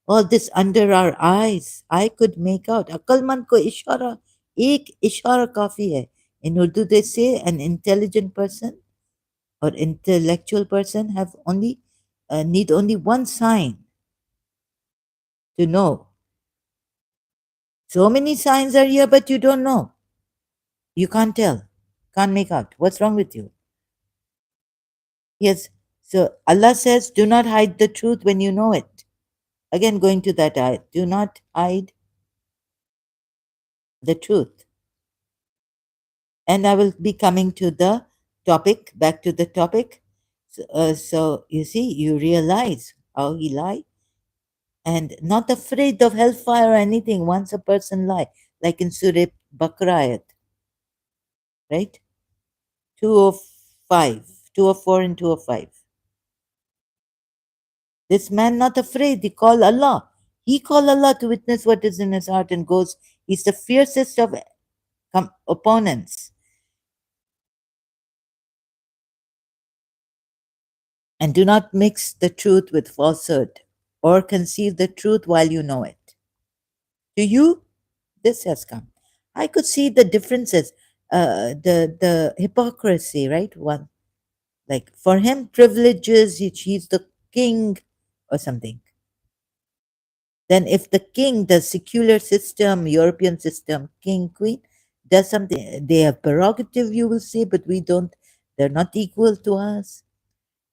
All this under our eyes. I could make out. Akalman ko ishara, ek ishara kafi hai. In Urdu they say an intelligent person or intellectual person need only one sign to know. So many signs are here, but you don't know. You can't tell, can't make out. What's wrong with you? Yes. So Allah says, do not hide the truth when you know it. Again, going to that ayat, do not hide the truth. And I will be coming to the topic, back to the topic. So you see, you realize how he lied and not afraid of hellfire or anything once a person lie, like in Surah Baqarah ayat, right? 205, 204 and 205. This man not afraid, he call Allah. He call Allah to witness what is in his heart and goes, he's the fiercest of opponents. And do not mix the truth with falsehood or conceal the truth while you know it. To you, this has come. I could see the differences, the hypocrisy, right? One, like for him, privileges, he's the king or something. Then if the king, the secular system, European system, king, queen, does something, they have prerogative, you will say, but we don't, they're not equal to us.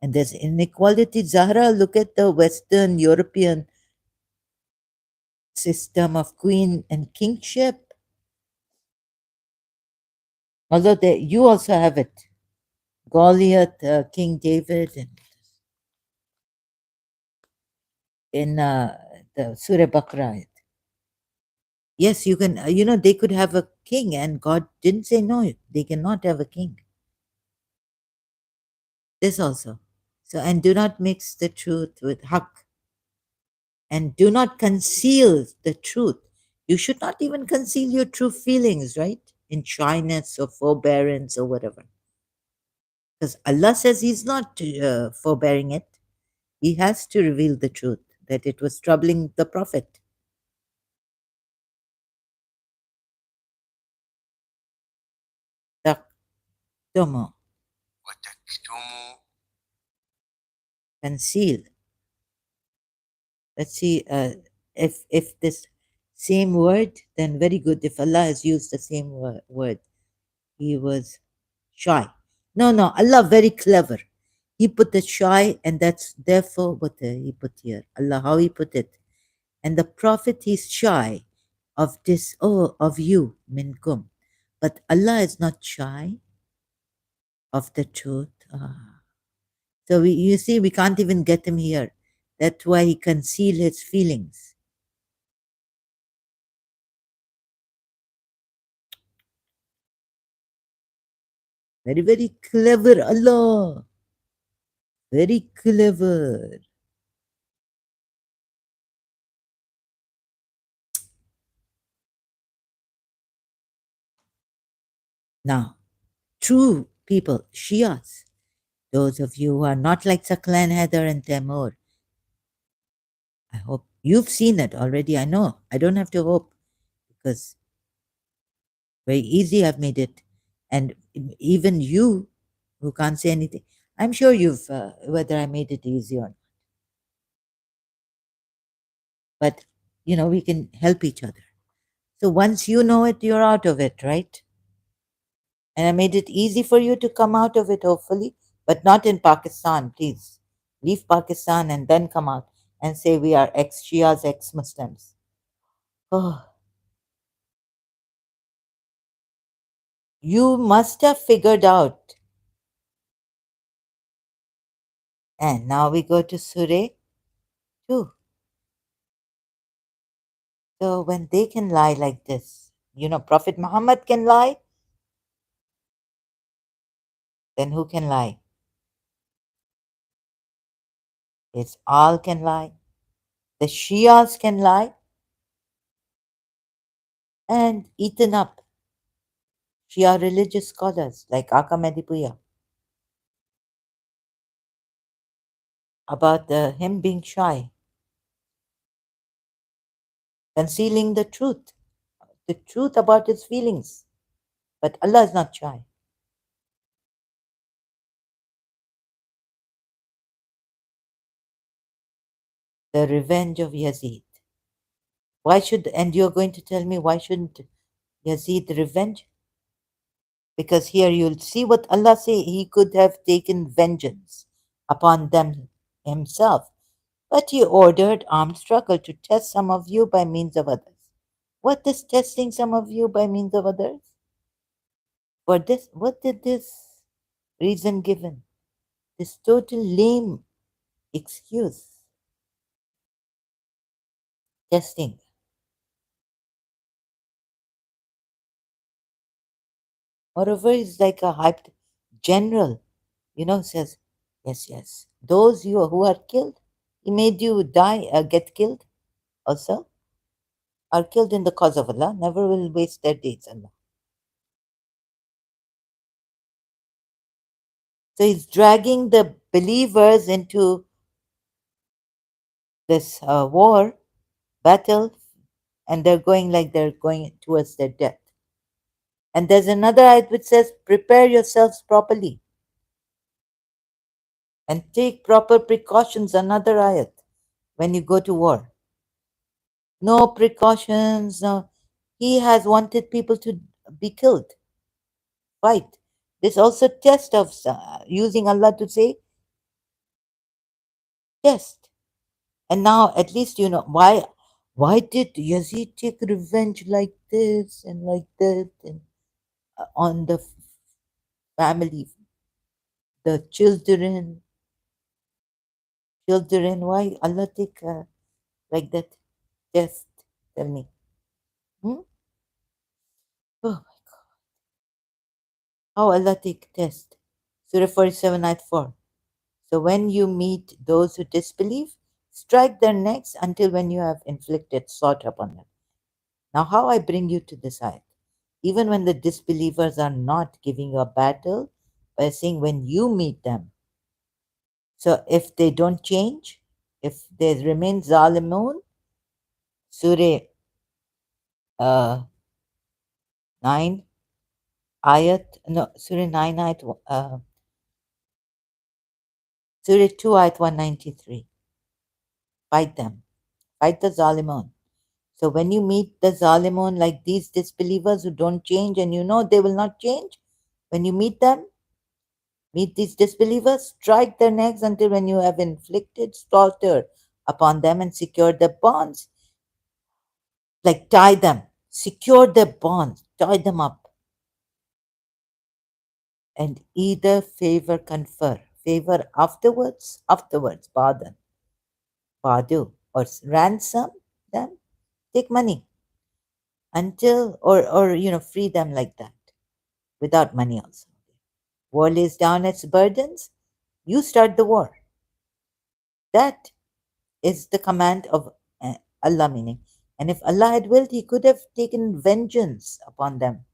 And there's inequality. Zahra, look at the Western European system of queen and kingship. Although you also have it. Goliath, King David, and in the Surah Baqarah. Yes, you can, they could have a king, and God didn't say no, they cannot have a king. This also. So, and do not mix the truth with haqq, and do not conceal the truth. You should not even conceal your true feelings, right? In shyness or forbearance or whatever. Because Allah says He's not forbearing it. He has to reveal the truth that it was troubling the Prophet. Taktumu, conceal. Let's see if this same word, then very good. If Allah has used the same word, he was shy. No, no, Allah very clever. He put the shy, and that's therefore what he put here. Allah, how he put it. And the Prophet is shy of this, oh, of you, minkum. But Allah is not shy of the truth. Ah. So you see, we can't even get him here. That's why he concealed his feelings. Very, very clever, Allah. Very clever. Now, true people, Shias, those of you who are not like Saklan, Heather, and Temur, I hope you've seen it already. I know. I don't have to hope because very easy I've made it. And even you who can't say anything, I'm sure you've, whether I made it easy or not. But, we can help each other. So once you know it, you're out of it, right? And I made it easy for you to come out of it, hopefully, but not in Pakistan, please. Leave Pakistan and then come out and say we are ex-Shias, ex-Muslims. Oh, you must have figured out. And now we go to Surah 2. So when they can lie like this, Prophet Muhammad can lie, then who can lie? It's all can lie. The Shias can lie and eaten up. Shia religious scholars like Aka Medipuya about him being shy, concealing the truth about his feelings. But Allah is not shy. The revenge of Yazid. And you're going to tell me why shouldn't Yazid revenge? Because here you'll see what Allah say. He could have taken vengeance upon them himself, but he ordered armed struggle to test some of you by means of others. What is testing some of you by means of others? For this, what did this reason given? This total lame excuse. Testing. Moreover, he's like a hyped general, says, yes, yes. Those you who are killed, he made you die, get killed also, are killed in the cause of Allah, never will waste their days, Allah. So he's dragging the believers into this war, battle, and they're going towards their death. And there's another ayat which says, prepare yourselves properly and take proper precautions, another ayat, when you go to war. No precautions, no. He has wanted people to be killed, fight. There's also test of using Allah to say, test. And now at least you know why did Yazid take revenge like this and like that and on the family, the children, why Allah take like that test? Tell me. Hmm? Oh, how Allah take test? Surah 47 ayat 4. So when you meet those who disbelieve, strike their necks until when you have inflicted slaughter upon them. Now, how I bring you to this ayat? Even when the disbelievers are not giving you a battle, by saying when you meet them. So if they don't change, if they remain zalimun, Surah 9 Surah 9 ayat, Surah 2 ayat 193. Fight them. Fight the Zalimun. So when you meet the Zalimun, like these disbelievers who don't change and you know they will not change, when you meet them, meet these disbelievers, strike their necks until when you have inflicted slaughter upon them and secured their bonds. Like tie them, secure their bonds, tie them up, and either favor confer, favor afterwards, pardon, or ransom them, take money until or free them like that without money also. War lays down its burdens, you start the war. That is the command of Allah, meaning. And if Allah had willed, He could have taken vengeance upon them.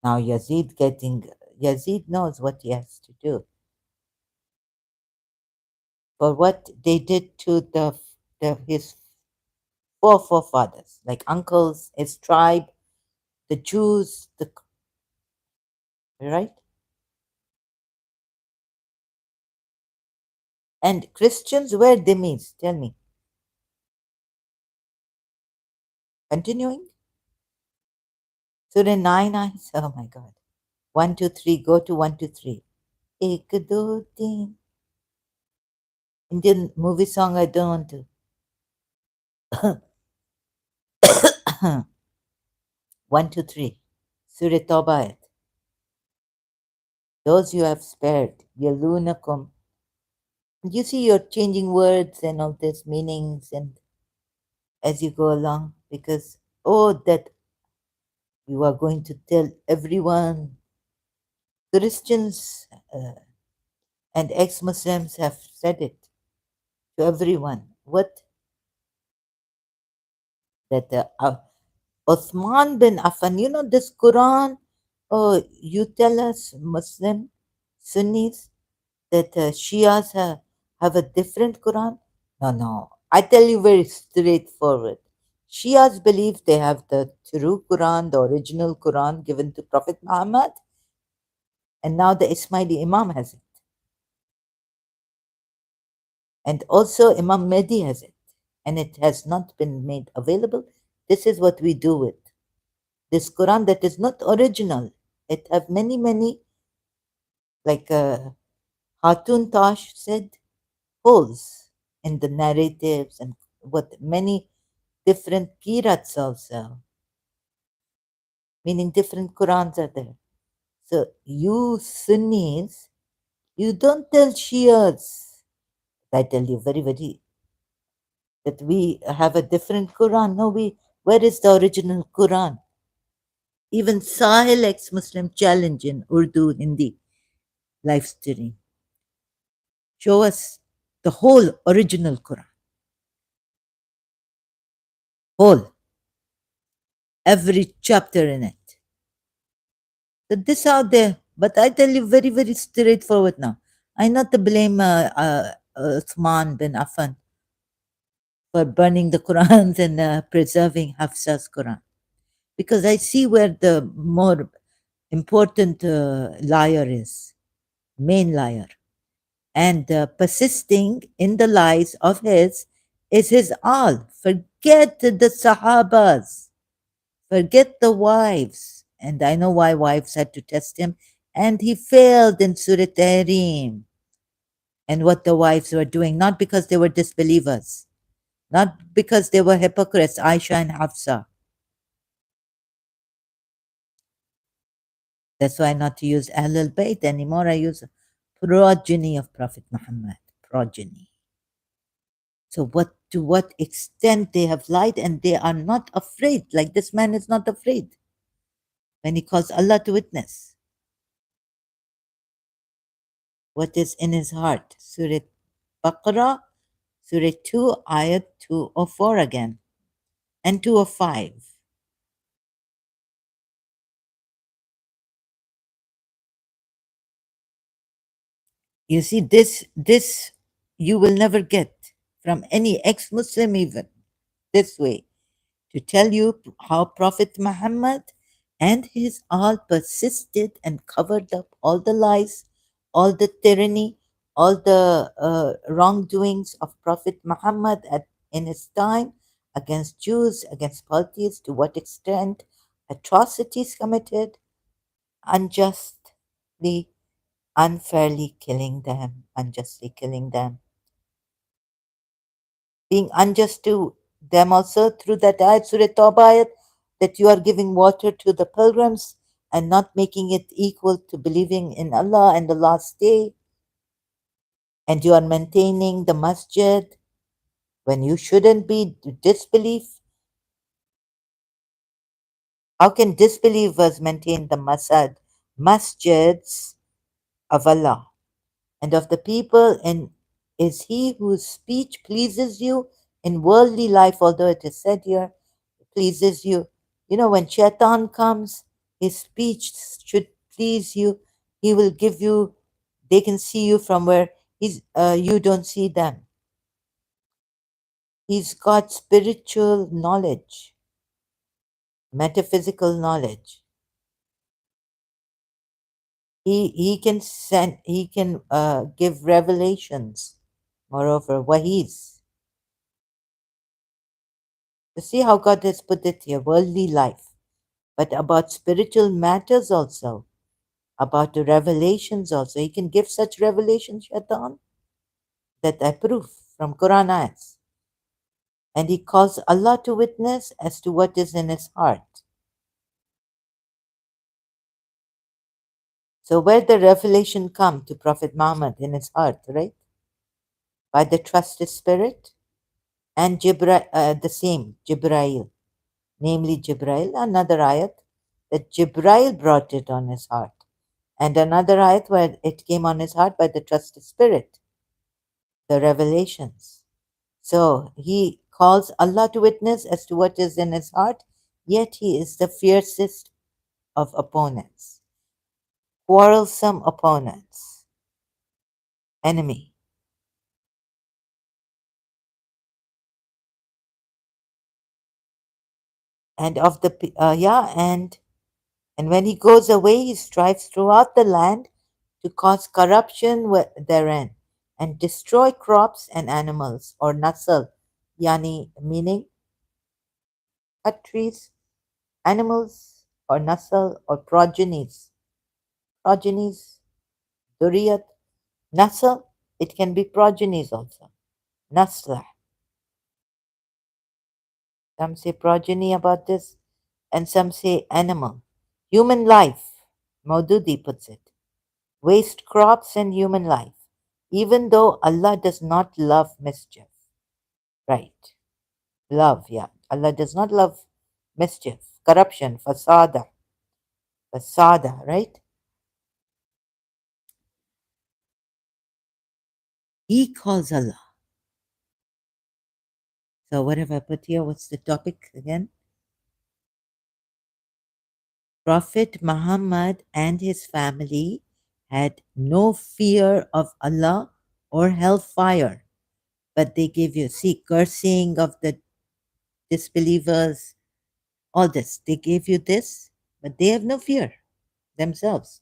Now Yazid knows what he has to do for what they did to his forefathers, like uncles, his tribe, the Jews, the right, and Christians were dhimmis. Tell me, continuing. Surah 9 eyes. Oh my God. 1, 2, 3. Go to 1, 2, 3. Ek do teen. Indian movie song I don't want to. 1, 2, 3. Surah Tawbah. Those you have spared. Yalunakum. You see, you're changing words and all this meanings and as you go along because, oh, that you are going to tell everyone. Christians and ex-Muslims have said it to everyone. What? That Uthman bin Affan, you know this Quran? Oh, you tell us, Muslim, Sunnis, that Shias have a different Quran? No, no. I tell you very straightforward. Shias believe they have the true Quran, the original Quran given to Prophet Muhammad, and now the Ismaili Imam has it. And also Imam Mehdi has it, and it has not been made available. This is what we do with this Quran that is not original. It have many, like Hatun Tash said, holes in the narratives and what many different kirats also, meaning different Qurans are there. So you Sunnis, you don't tell Shias. I tell you very that we have a different Quran. No, where is the original Quran? Even Sahil ex-Muslim challenge in Urdu, Hindi, live streaming. Show us the whole original Quran. Whole. Every chapter in it. So this out there. But I tell you very straightforward now. I not to blame Uthman bin Affan for burning the Qurans and preserving Hafsa's Quran. Because I see where the more important liar is, main liar. And persisting in the lies of his is his all. Forget the Sahabas, forget the wives. And I know why wives had to test him. And he failed in Surah Tahrim and what the wives were doing, not because they were disbelievers, not because they were hypocrites, Aisha and Hafsa. That's why not to use Ahlul Bayt anymore. I use progeny of Prophet Muhammad. Progeny. So to what extent they have lied and they are not afraid. Like this man is not afraid when he calls Allah to witness what is in his heart. Surah Baqarah, Surah 2, Ayat 204 again, and 205. You see, this you will never get from any ex-Muslim even this way to tell you how Prophet Muhammad and his all persisted and covered up all the lies, all the tyranny, all the wrongdoings of Prophet Muhammad in his time against Jews, against polytheists, to what extent atrocities committed, unjustly, unfairly killing them, unjustly killing them, being unjust to them also through that ayat, Surah Tawbah ayat, that you are giving water to the pilgrims and not making it equal to believing in Allah and the last day, and you are maintaining the masjid when you shouldn't be. Disbelief. How can disbelievers maintain the masjids of Allah and of the people? And is he whose speech pleases you in worldly life, although it is said here, pleases you. You know, when Shaitan comes, his speech should please you. He will give you, they can see you from where you don't see them. He's got spiritual knowledge, metaphysical knowledge. He can give revelations. Moreover, wahis. You see how God has put it here, worldly life, but about spiritual matters also, about the revelations also. He can give such revelations, Shaitan, that I prove from Quran ayats. And he calls Allah to witness as to what is in his heart. So where the revelation come to Prophet Muhammad in his heart, right? By the trusted spirit and the same, Jibrail, namely Jibrail, another ayat that Jibrail brought it on his heart. And another ayat where it came on his heart by the trusted spirit, the revelations. So he calls Allah to witness as to what is in his heart, yet he is the fiercest of opponents, quarrelsome opponents, enemy. And of the and when he goes away, he strives throughout the land to cause corruption therein and destroy crops and animals, or nasal, yani meaning cut trees, animals, or nasal, or progenies, duriyat, nasal. It can be progenies also, nasla. Some say progeny about this, and some say animal. Human life, Maududi puts it, waste crops and human life, even though Allah does not love mischief. Right. Love, yeah. Allah does not love mischief, corruption, fasada, right? He calls Allah. So what have I put here? What's the topic again? Prophet Muhammad and his family had no fear of Allah or hellfire, but they give you, see, cursing of the disbelievers, all this. They gave you this, but they have no fear themselves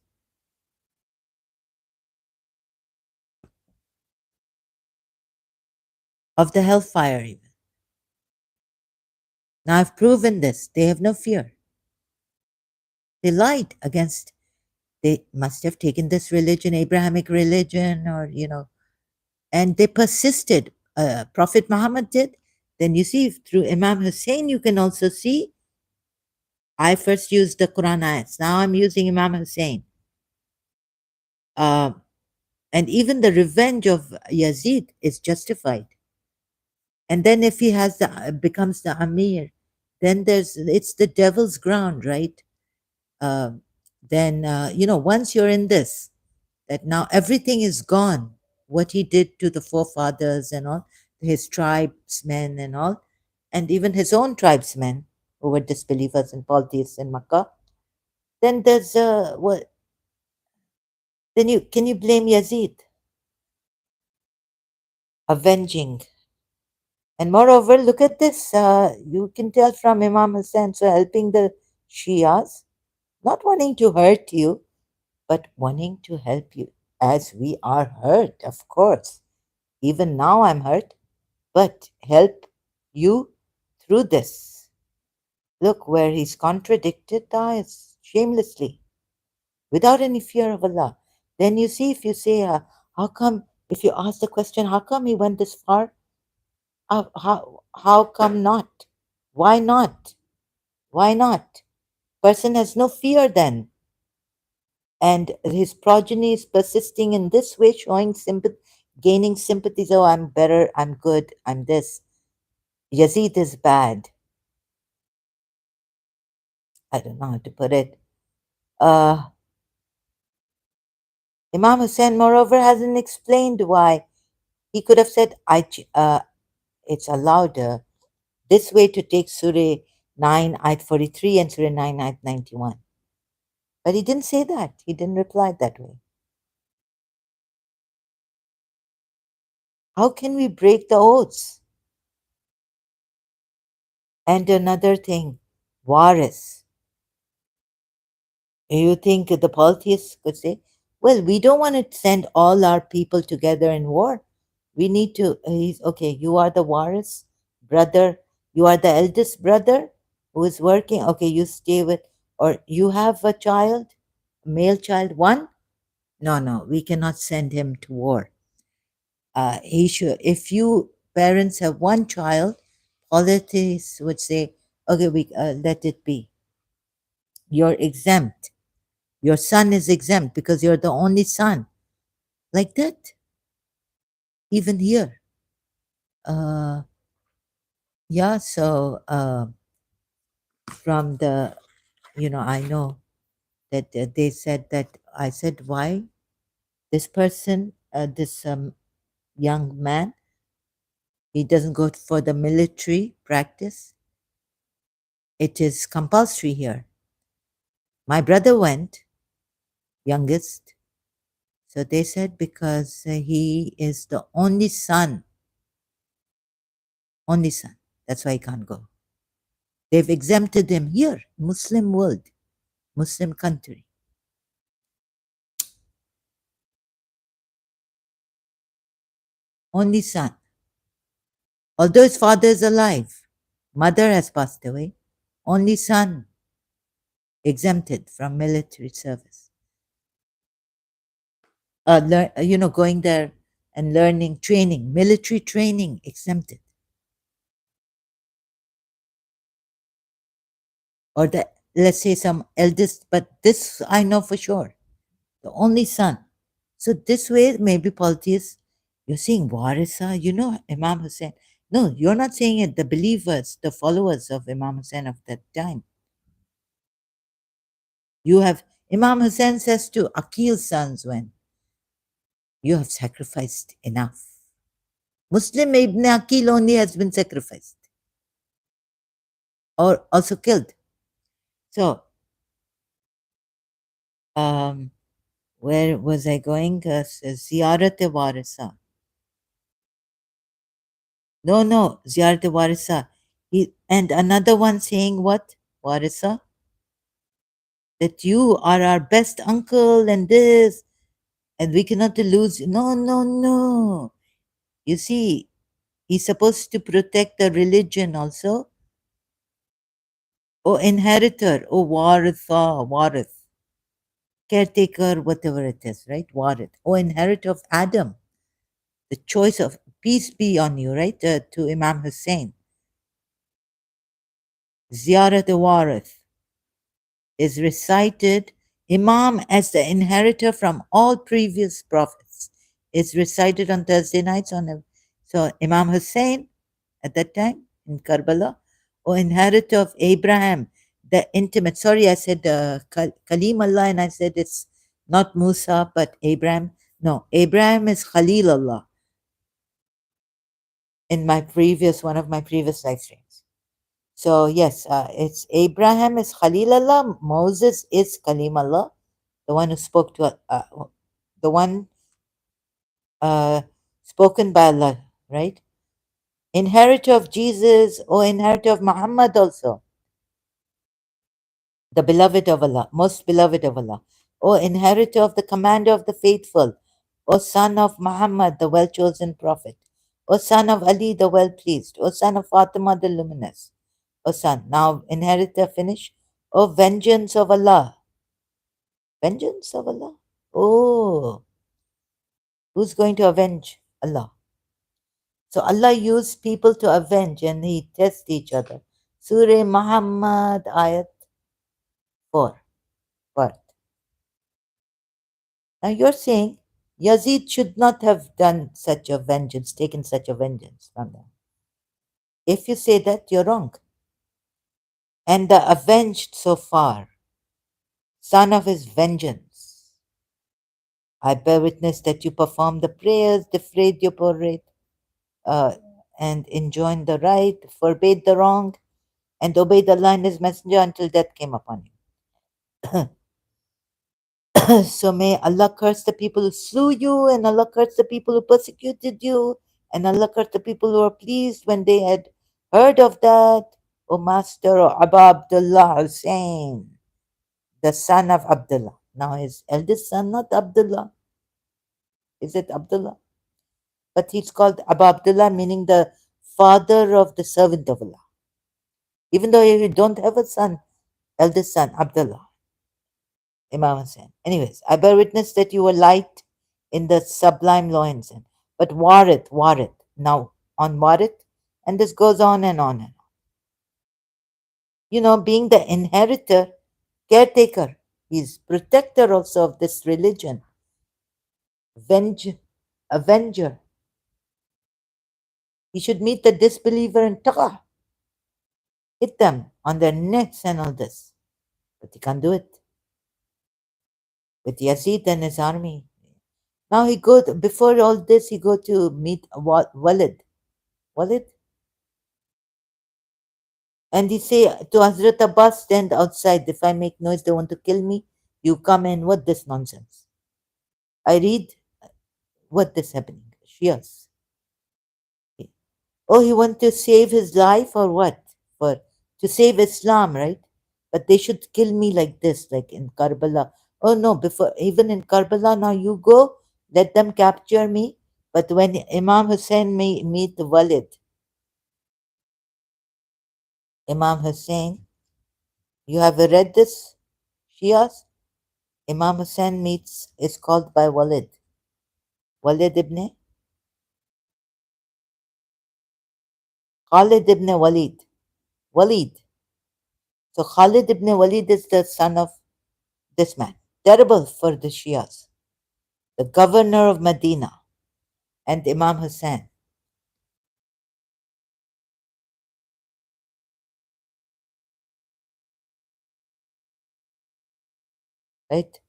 of the hellfire, even. Now I've proven this. They have no fear. They lied against, they must have taken this religion, Abrahamic religion, or, and they persisted. Prophet Muhammad did. Then you see through Imam Hussein, you can also see. I first used the Quran ayats. Now I'm using Imam Hussein. Uh, and even the revenge of Yazid is justified. And then if he has the becomes the Amir, then it's the devil's ground, right? Uh, then once you're in this, that now everything is gone. What he did to the forefathers and all, his tribesmen and all, and even his own tribesmen who were disbelievers and polytheists in Makkah. Then there's what? Then can you blame Yazid avenging? And moreover, look at this. You can tell from Imam Hussein, so helping the Shias, not wanting to hurt you, but wanting to help you, as we are hurt, of course. Even now I'm hurt, but help you through this. Look where he's contradicted the ayahs shamelessly, without any fear of Allah. Then you see, if you say, how come, if you ask the question, how come he went this far? How come not? Why not? Why not? Person has no fear then. And his progeny is persisting in this way, showing sympathy, gaining sympathies. Oh, I'm better, I'm good, I'm this. Yazid is bad. I don't know how to put it. Uh, Imam Hussein, moreover, hasn't explained why. He could have said, it's allowed this way to take Surah 9, Ayat 43 and Surah 9, Ayat 91. But he didn't say that. He didn't reply that way. How can we break the oaths? And another thing, Waris. You think the polytheists could say, well, we don't want to send all our people together in war. We need to, he's okay, you are the Waris brother, you are the eldest brother who is working. Okay, you stay with, or you have a child, a male child, one? No, we cannot send him to war. He should, if you parents have one child, polytheists would say, okay, we let it be. You're exempt. Your son is exempt because you're the only son. Like that. Even here. Uh, yeah, so from the, I know that they said that, I said, why? This person, this young man, he doesn't go for the military practice. It is compulsory here. My brother went, youngest. So they said because he is the only son. Only son. That's why he can't go. They've exempted him here, Muslim world, Muslim country. Only son. Although his father is alive, mother has passed away. Only son exempted from military service. Going there and learning, training, military training exempted. Or the, let's say, some eldest, but this I know for sure, the only son. So this way, maybe polytheists, you're saying Warisa, Imam Hussein. No, you're not saying it. The believers, the followers of Imam Hussein of that time. You have, Imam Hussein says to Aqil's sons, when you have sacrificed enough. Muslim Ibn Aqil only has been sacrificed or also killed. So, where was I going? Ziyarat Warisa. No, Ziyarat Warisa. And another one saying what? Warisa? That you are our best uncle and this, and we cannot lose. No. You see, he's supposed to protect the religion also. Oh, inheritor. Oh, warith. Caretaker, whatever it is, right? Warith. Oh, inheritor of Adam. The choice of peace be on you, right? To Imam Hussein. Ziyarat Warith is recited. Imam as the inheritor from all previous prophets is recited on Thursday nights. So Imam Hussein at that time in Karbala, or inheritor of Abraham, the intimate. Sorry, I said Kalim Allah, and I said it's not Musa but Abraham. No, Abraham is Khalil Allah. In one of my previous live streams. So yes, it's Abraham is Khalil Allah, Moses is Kalim Allah, the one who spoke to the one spoken by Allah, right? Inheritor of Jesus, or inheritor of Muhammad also, the beloved of Allah, most beloved of Allah, or inheritor of the commander of the faithful, or son of Muhammad, the well chosen prophet. O son of Ali the well pleased, O son of Fatima the luminous, O son, now inheritor finish, O vengeance of Allah. Vengeance of Allah? Oh, who's going to avenge Allah? So Allah used people to avenge and He tests each other. Surah Muhammad, ayat 4. What? Now you're saying Yazid should not have done such a vengeance, taken such a vengeance from them. If you say that, you're wrong. And the avenged so far, son of his vengeance, I bear witness that you performed the prayers, defrayed your parade, uh, and enjoined the right, forbade the wrong, and obeyed Allah and His Messenger until death came upon you. So may Allah curse the people who slew you, and Allah curse the people who persecuted you, and Allah curse the people who were pleased when they had heard of that. O Master, O Abu Abdullah Hussein, the son of Abdullah. Now his eldest son, not Abdullah. Is it Abdullah? But he's called Abu Abdullah, meaning the father of the servant of Allah. Even though he don't have a son, eldest son, Abdullah, Imam Hussein. Anyways, I bear witness that you were light in the sublime loins. But Warit. Now, on Warit, and this goes on and on and on. You know, being the inheritor, caretaker, he's protector also of this religion, avenger. He should meet the disbeliever and hit them on their necks and all this. But he can't do it with Yazid and his army. Now he go before all this, he go to meet Walid. Walid? And he say to Hazrat Abbas, stand outside. If I make noise, they want to kill me. You come in. What this nonsense? I read what this happening. Shias. Oh, he want to save his life or what? For to save Islam, right? But they should kill me like this, like in Karbala. Oh no, before even in Karbala, now you go, let them capture me. But when Imam Hussein meet Walid, Imam Hussein, you have read this, Shias? Imam Hussein meets is called by Walid. Walid ibn Khalid ibn Walid. Walid. So Khalid ibn Walid is the son of this man. Terrible for the Shias. The governor of Medina and Imam Hussein. Right?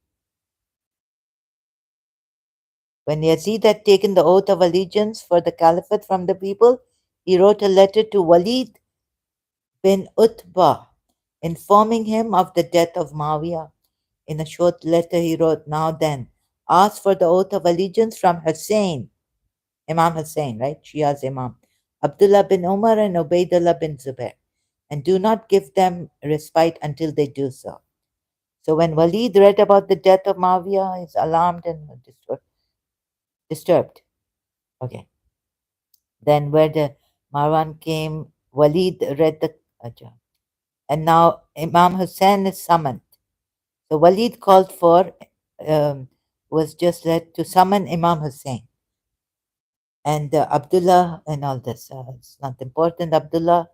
When Yazid had taken the oath of allegiance for the caliphate from the people, he wrote a letter to Walid bin Utbah, informing him of the death of Muawiyah. In a short letter, he wrote, now then, ask for the oath of allegiance from Hussein, Imam Hussein, right? Shia's Imam, Abdullah bin Umar and Ubaidullah bin Zubair, and do not give them respite until they do so. So when Walid read about the death of Muawiyah, he's alarmed and disturbed. Okay. Then where the Marwan came, Walid read the and now Imam Hussein is summoned. So Walid called for, was just led to summon Imam Hussein. And Abdullah and all this. It's not important. Abdullah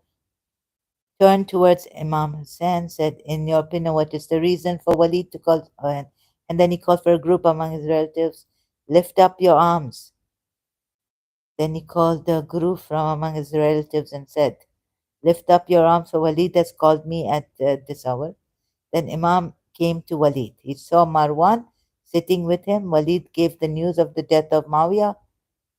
turned towards Imam Hussein, said, in your opinion, what is the reason for Walid to call? And then he called for a group among his relatives, lift up your arms. Then he called the group from among his relatives and said, lift up your arms, for Walid has called me at this hour. Then Imam came to Walid. He saw Marwan sitting with him. Walid gave the news of the death of Muawiyah.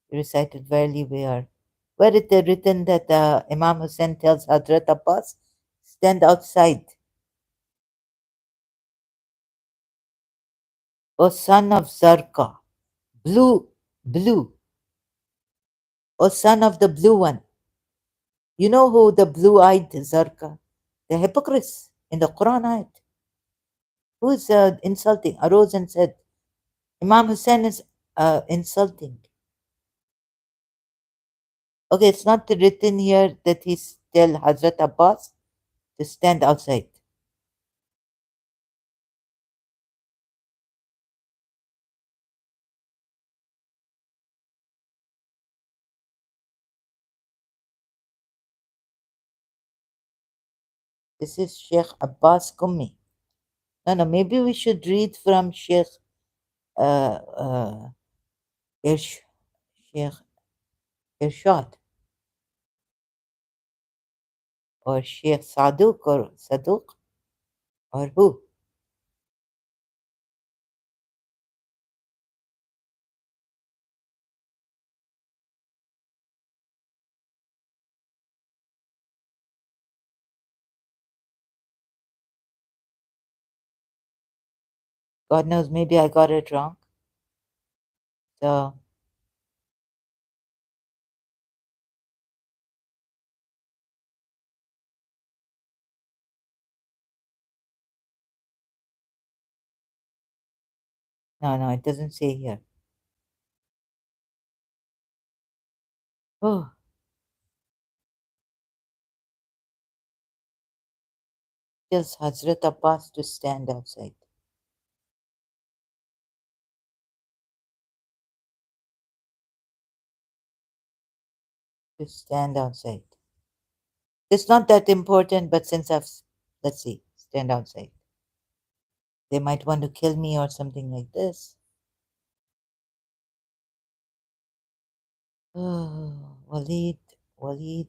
He recited, verily we are. Where it is written that Imam Hussein tells Hazrat Abbas, stand outside. O son of Zarqa, blue. O son of the blue one. You know who the blue-eyed Zarqa? The hypocrites in the Quran ayat. Who is insulting? Arose and said, Imam Hussein is insulting. Okay, it's not written here that he's tell Hazrat Abbas to stand outside. This is Sheikh Abbas Kummi. No, no, maybe we should read from Sheikh uh, uh, Irsh, Sheikh Irshad or Sheikh Saduq or who? God knows, maybe I got it wrong. So, no, no, it doesn't say here. Oh, just Hazrat Abbas to stand outside. To stand outside. It's not that important, but since let's see, stand outside. They might want to kill me or something like this. Oh, Walid, Walid.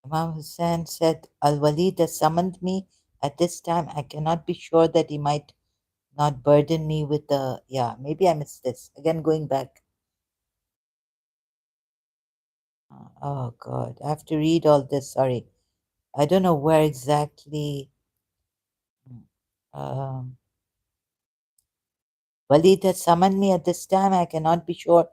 Imam Hussain said, Al Walid has summoned me. At this time, I cannot be sure that he might not burden me with the. Yeah, maybe I missed this. Again, going back. Oh, God. I have to read all this. Sorry. I don't know where exactly. Um, Walid has summoned me at this time. I cannot be sure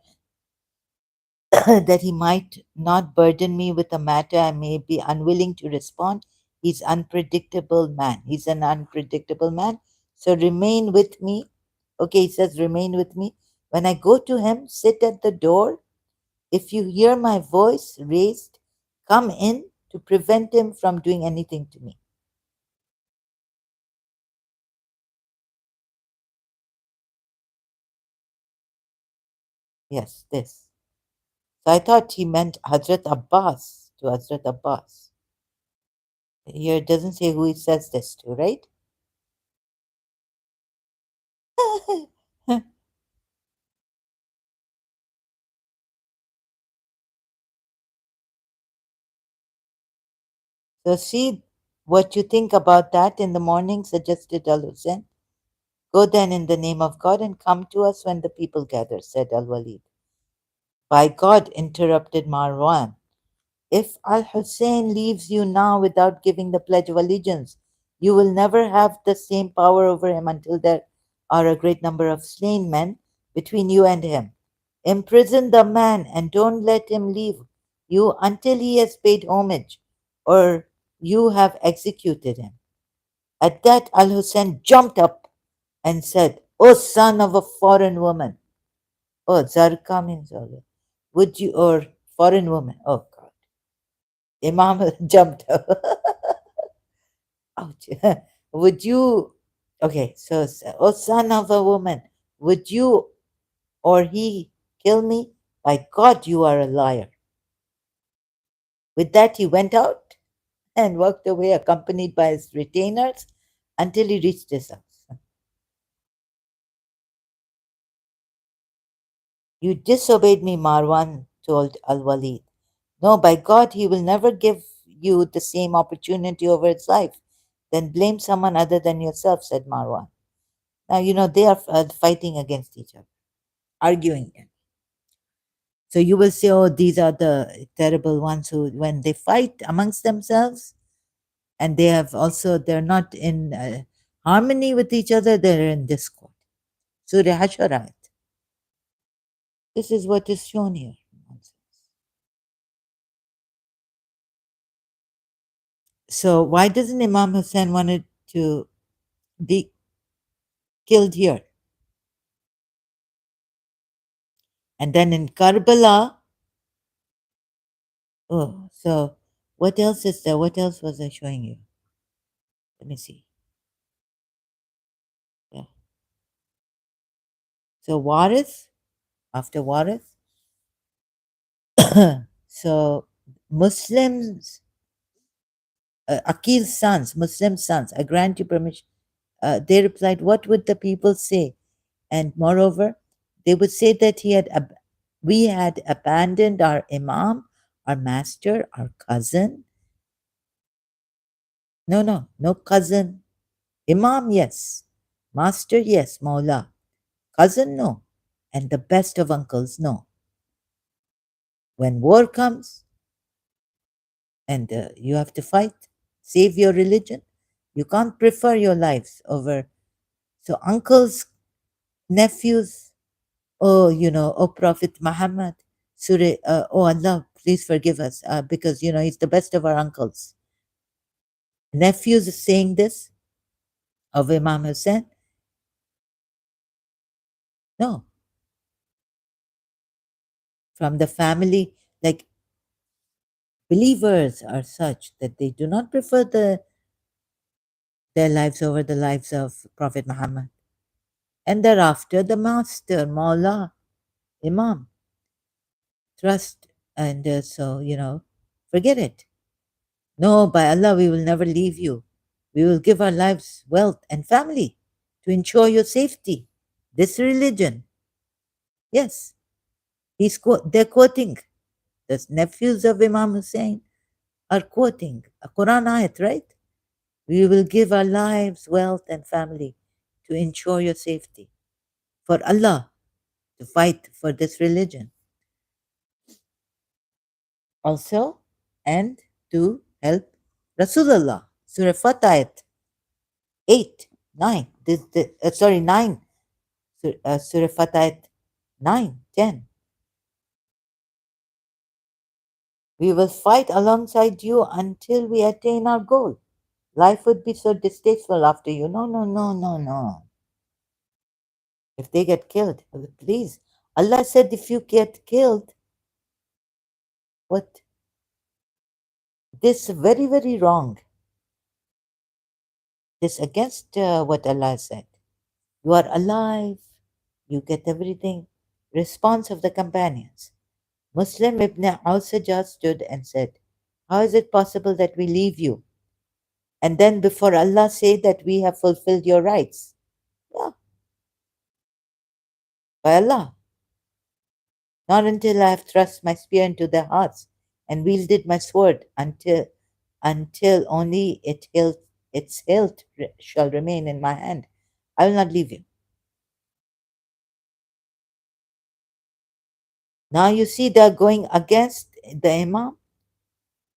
that he might not burden me with a matter I may be unwilling to respond. He's unpredictable man. He's an unpredictable man. So remain with me. Okay, he says, remain with me. When I go to him, sit at the door. If you hear my voice raised, come in to prevent him from doing anything to me. Yes, this. So I thought he meant Hazrat Abbas to Hazrat Abbas. Here it doesn't say who he says this to, right? So see what you think about that in the morning, suggested Al Hussein. Go then in the name of God and come to us when the people gather, said Al Walid. By God, interrupted Marwan, if Al Hussein leaves you now without giving the Pledge of Allegiance, you will never have the same power over him until there are a great number of slain men between you and him. Imprison the man and don't let him leave you until he has paid homage or you have executed him. At that, Al Hussein jumped up and said, O son of a foreign woman, oh, Zarqa means would you, or foreign woman, oh God. Imam jumped up. Ouch. Would you, okay, so, oh son of a woman, would you or he kill me? By God, you are a liar. With that, he went out and walked away, accompanied by his retainers, until he reached his house. You disobeyed me, Marwan told Al Walid. No, by God, he will never give you the same opportunity over his life. Then blame someone other than yourself, said Marwan. Now, they are fighting against each other, arguing. So you will say, oh, these are the terrible ones who, when they fight amongst themselves, and they're not in harmony with each other, they're in discord. Surah Hasharat. This is what is shown here. So why doesn't Imam Hussein wanted to be killed here. And then in Karbala, oh, so what else is there? What else was I showing you? Let me see. Yeah. So Waris, after Waris, so Muslims, Akil's sons, Muslim sons, I grant you permission. They replied, "What would the people say?" And moreover, they would say that we had abandoned our imam, our master, our cousin. No, no, no cousin. Imam, yes. Master, yes. Maula. Cousin, no. And the best of uncles, no. When war comes and you have to fight, save your religion, you can't prefer your lives over. So, uncles, nephews, oh, oh, Prophet Muhammad, Surah, oh Allah, please forgive us because, he's the best of our uncles. Nephews is saying this of Imam Hussein? No, from the family, like believers are such that they do not prefer their lives over the lives of Prophet Muhammad. And thereafter, the master, Maula, Imam, trust. And so, forget it. No, by Allah, we will never leave you. We will give our lives, wealth, and family to ensure your safety. This religion, yes, they're quoting. The nephews of Imam Hussein are quoting a Quran ayat, right? We will give our lives, wealth, and family to ensure your safety. For Allah, to fight for this religion. Also, and to help Rasulullah. Surah Fatayat 8, 9. Sorry, 9. Surah Fatayat 9, 10. We will fight alongside you until we attain our goal. Life would be so distasteful after you. No, no, no, no, no. If they get killed, please. Allah said if you get killed, what? This very, very wrong. This against what Allah said. You are alive. You get everything. Response of the companions. Muslim Ibn al-Sajjad stood and said, how is it possible that we leave you? And then before Allah say that we have fulfilled your rights? Yeah, by Allah. Not until I have thrust my spear into their hearts and wielded my sword until only its hilt shall remain in my hand. I will not leave you. Now you see they are going against the Imam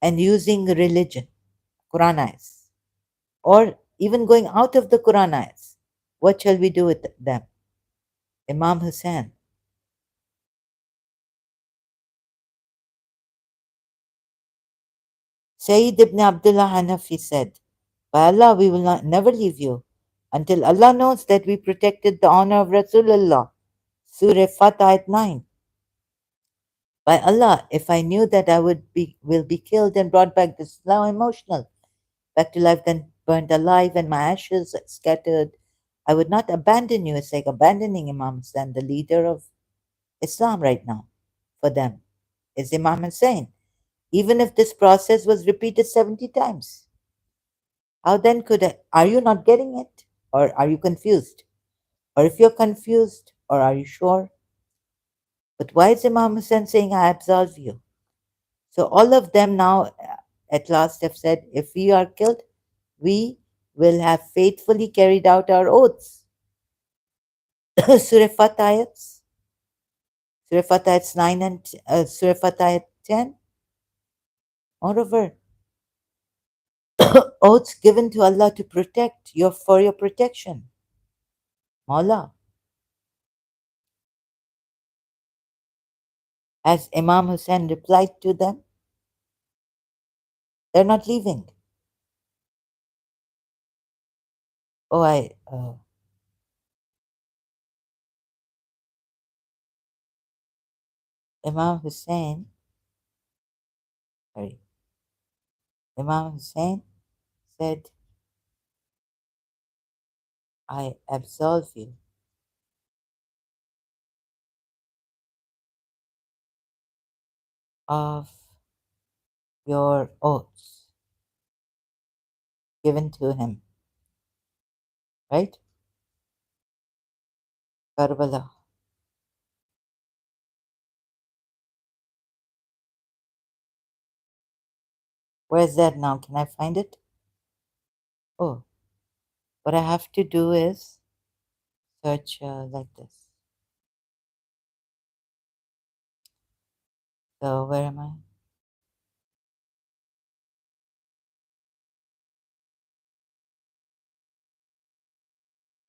and using religion, Quran ayats, or even going out of the Quran ayats. What shall we do with them? Imam Hussein. Sayyid ibn Abdullah Hanafi said, by Allah, we will never leave you until Allah knows that we protected the honor of Rasulullah. Surah Fat Ayat 9. By Allah, if I knew that I will be killed and brought back, this is now emotional, back to life, then burnt alive and my ashes scattered, I would not abandon you. It's like abandoning Imam Hussein, the leader of Islam right now. For them is Imam Hussein. Even if this process was repeated 70 times. How then are you not getting it? Or are you confused? Or if you're confused, or are you sure? But why is Imam Hussein saying, I absolve you? So all of them now at last have said, if we are killed, we will have faithfully carried out our oaths. Surah Fatayats, Surah Fatayats 9 and Surah Fatayat 10. Moreover, oaths given to Allah to protect for your protection. Mawla. As Imam Hussein replied to them, they're not leaving. Oh, Imam Hussein, sorry, Imam Hussein said, I absolve you of your oaths given to him, right? Karbala. Where's that now? Can I find it? Oh, what I have to do is search like this. So, where am I?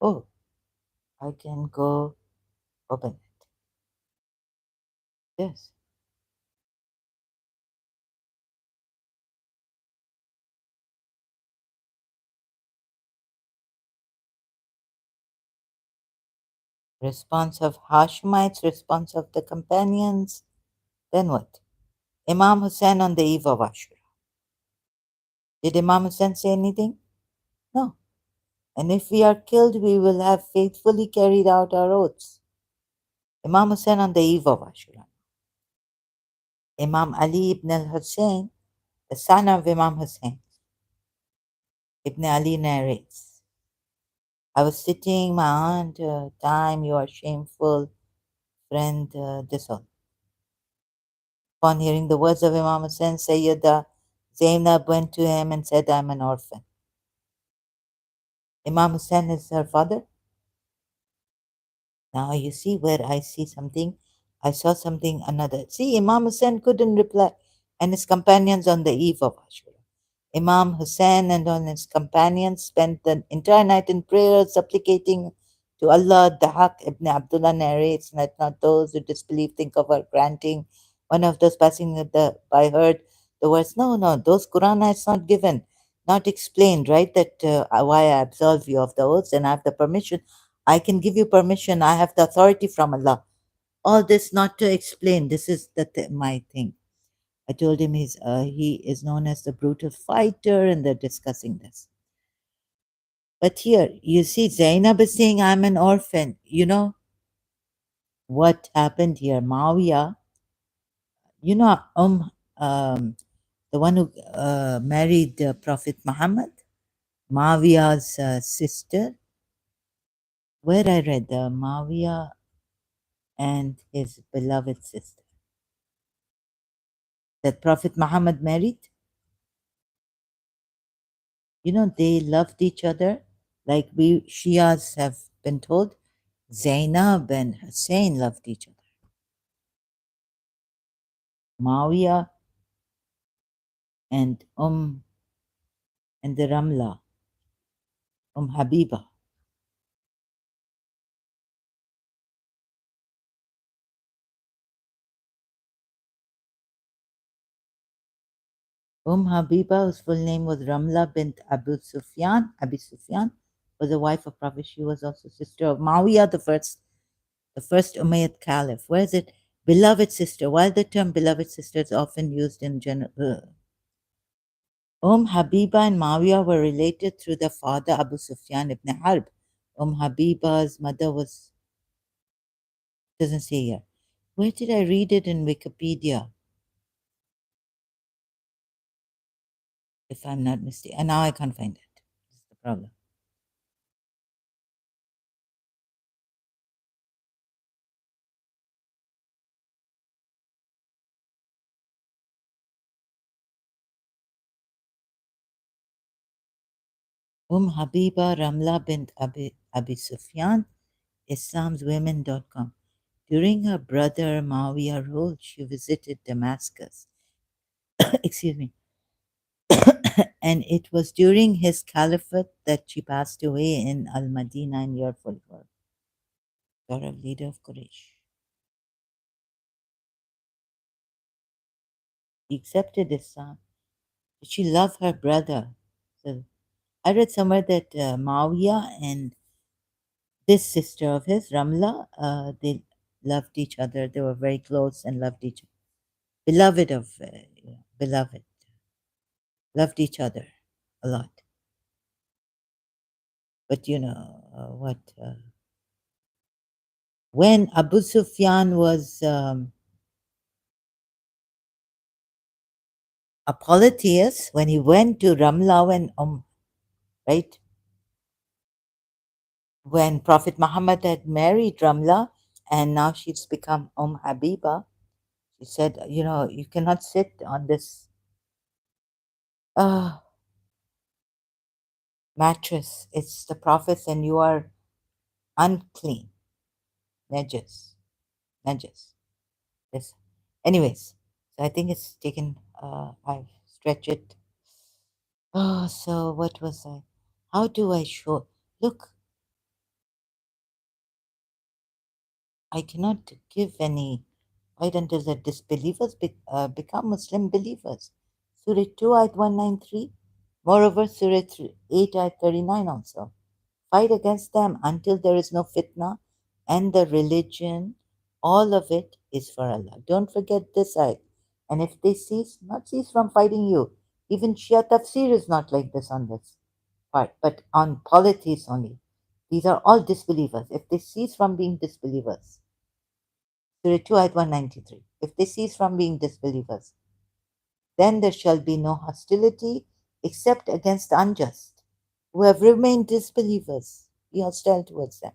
Oh, I can go open it. Yes. Response of Hashemites, response of the companions. Then what? Imam Hussein on the eve of Ashura. Did Imam Hussein say anything? No. And if we are killed, we will have faithfully carried out our oaths. Imam Hussein on the eve of Ashura. Imam Ali ibn al Hussein, the son of Imam Hussein, Ibn Ali narrates, I was sitting, my aunt, time, you are shameful, friend, this all. Upon hearing the words of Imam Hussein, Sayyidah Zainab went to him and said, I am an orphan. Imam Hussein is her father. Now you see where I see something, I saw something another. See, Imam Hussein couldn't reply, and his companions on the eve of Ashura. Imam Hussein and on his companions spent the entire night in prayer, supplicating to Allah. Dahak ibn Abdullah narrates, let not those who disbelieve think of our granting. One of those passing by heard the words, no, no, those Quran ayats not given, not explained, right? That why I absolve you of the oaths and I have the permission. I can give you permission. I have the authority from Allah. All this not to explain. This is my thing. I told him he is known as the brutal fighter, and they're discussing this. But here, you see, Zainab is saying, I'm an orphan. You know what happened here? Mawiya, you know, the one who married Prophet Muhammad, Mawiya's sister. Where I read Mawiya and his beloved sister that Prophet Muhammad married. You know, they loved each other like we Shias have been told. Zainab and Hussein loved each other. Mawiya and and the Ramla, Habiba. Habiba, whose full name was Ramla bint Abi Sufyan, was a wife of Prophet. She was also sister of Mawiya, the first Umayyad Caliph. Where is it? Beloved sister. While the term beloved sister is often used in general, Habiba and Mawiya were related through their father Abu Sufyan ibn Harb. Habiba's mother was, doesn't say here. Where did I read it in Wikipedia? If I'm not mistaken. And now I can't find it. That's the problem. Habiba Ramla bint Abi Sufyan, IslamsWomen.com. During her brother Mawiya rule, she visited Damascus. Excuse me. And it was during his caliphate that she passed away in Al Madinah in year 44. Daughter of leader of Quraysh. He accepted Islam. She loved her brother. So I read somewhere that Mawiya and this sister of his, Ramla, loved each other. They were very close and loved each other. Beloved of, beloved, loved each other a lot. But what? When Abu Sufyan was a polytheist, when he went to Ramla and right, when Prophet Muhammad had married Ramla and now she's become Habiba, she said, you cannot sit on this uh, mattress. It's the Prophet's and you are unclean. Najas. Najas. Yes. Anyways, so I think it's taken, I've stretched it. Oh, so what was I? How do I show? Look, I cannot give any right until the disbelievers become Muslim believers. Surah 2 ayat 193. Moreover, Surah 8 ayat 39 also. Fight against them until there is no fitna and the religion, all of it is for Allah. Don't forget this ayat. And if they not cease from fighting you, even Shia tafsir is not like this on this part, but on polytheists only. These are all disbelievers. If they cease from being disbelievers, Surah 2 ayat 193. If they cease from being disbelievers, then there shall be no hostility except against the unjust, who have remained disbelievers. Be hostile towards them.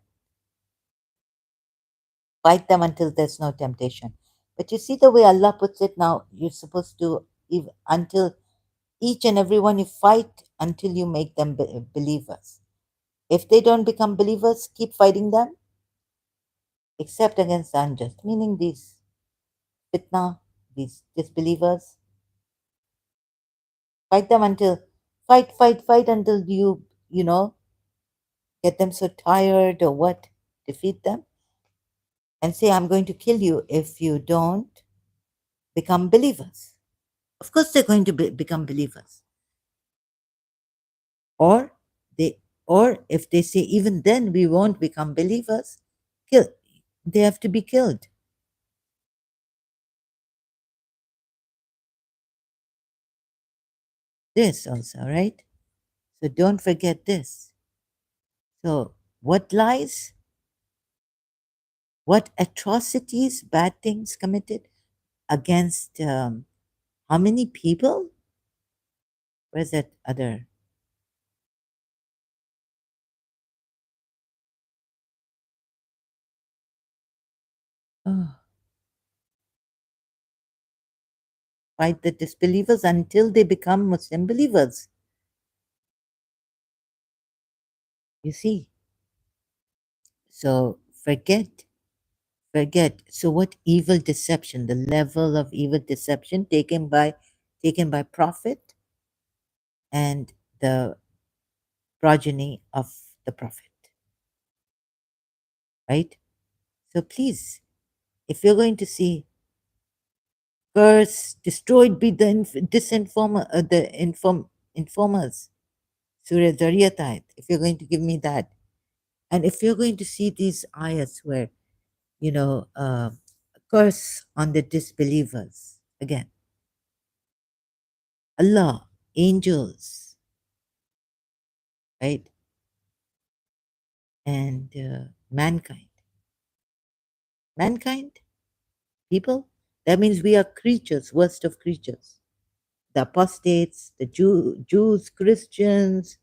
Fight them until there's no temptation. But you see the way Allah puts it now, you're supposed to, until each and every one you fight until you make them believers. If they don't become believers, keep fighting them, except against the unjust, meaning these fitna, these disbelievers. Fight them until, fight until get them so tired or what, defeat them, and say, I'm going to kill you if you don't become believers. Of course, they're going to become believers. Or they, or if they say, even then we won't become believers, kill. They have to be killed. This also, right? So don't forget this. So, what lies, what atrocities, bad things committed against how many people? Where's that other? Oh, fight the disbelievers until they become Muslim believers. You see? So forget. So what evil deception, the level of evil deception taken by Prophet and the progeny of the Prophet. Right? So please, if you're going to see curse, destroyed be the disinformer, informers, Surah Zariyat ayat, if you're going to give me that. And if you're going to see these ayats where, curse on the disbelievers, again, Allah, angels, right? And mankind. Mankind, people, that means we are creatures, worst of creatures. The apostates, the Jews, Christians,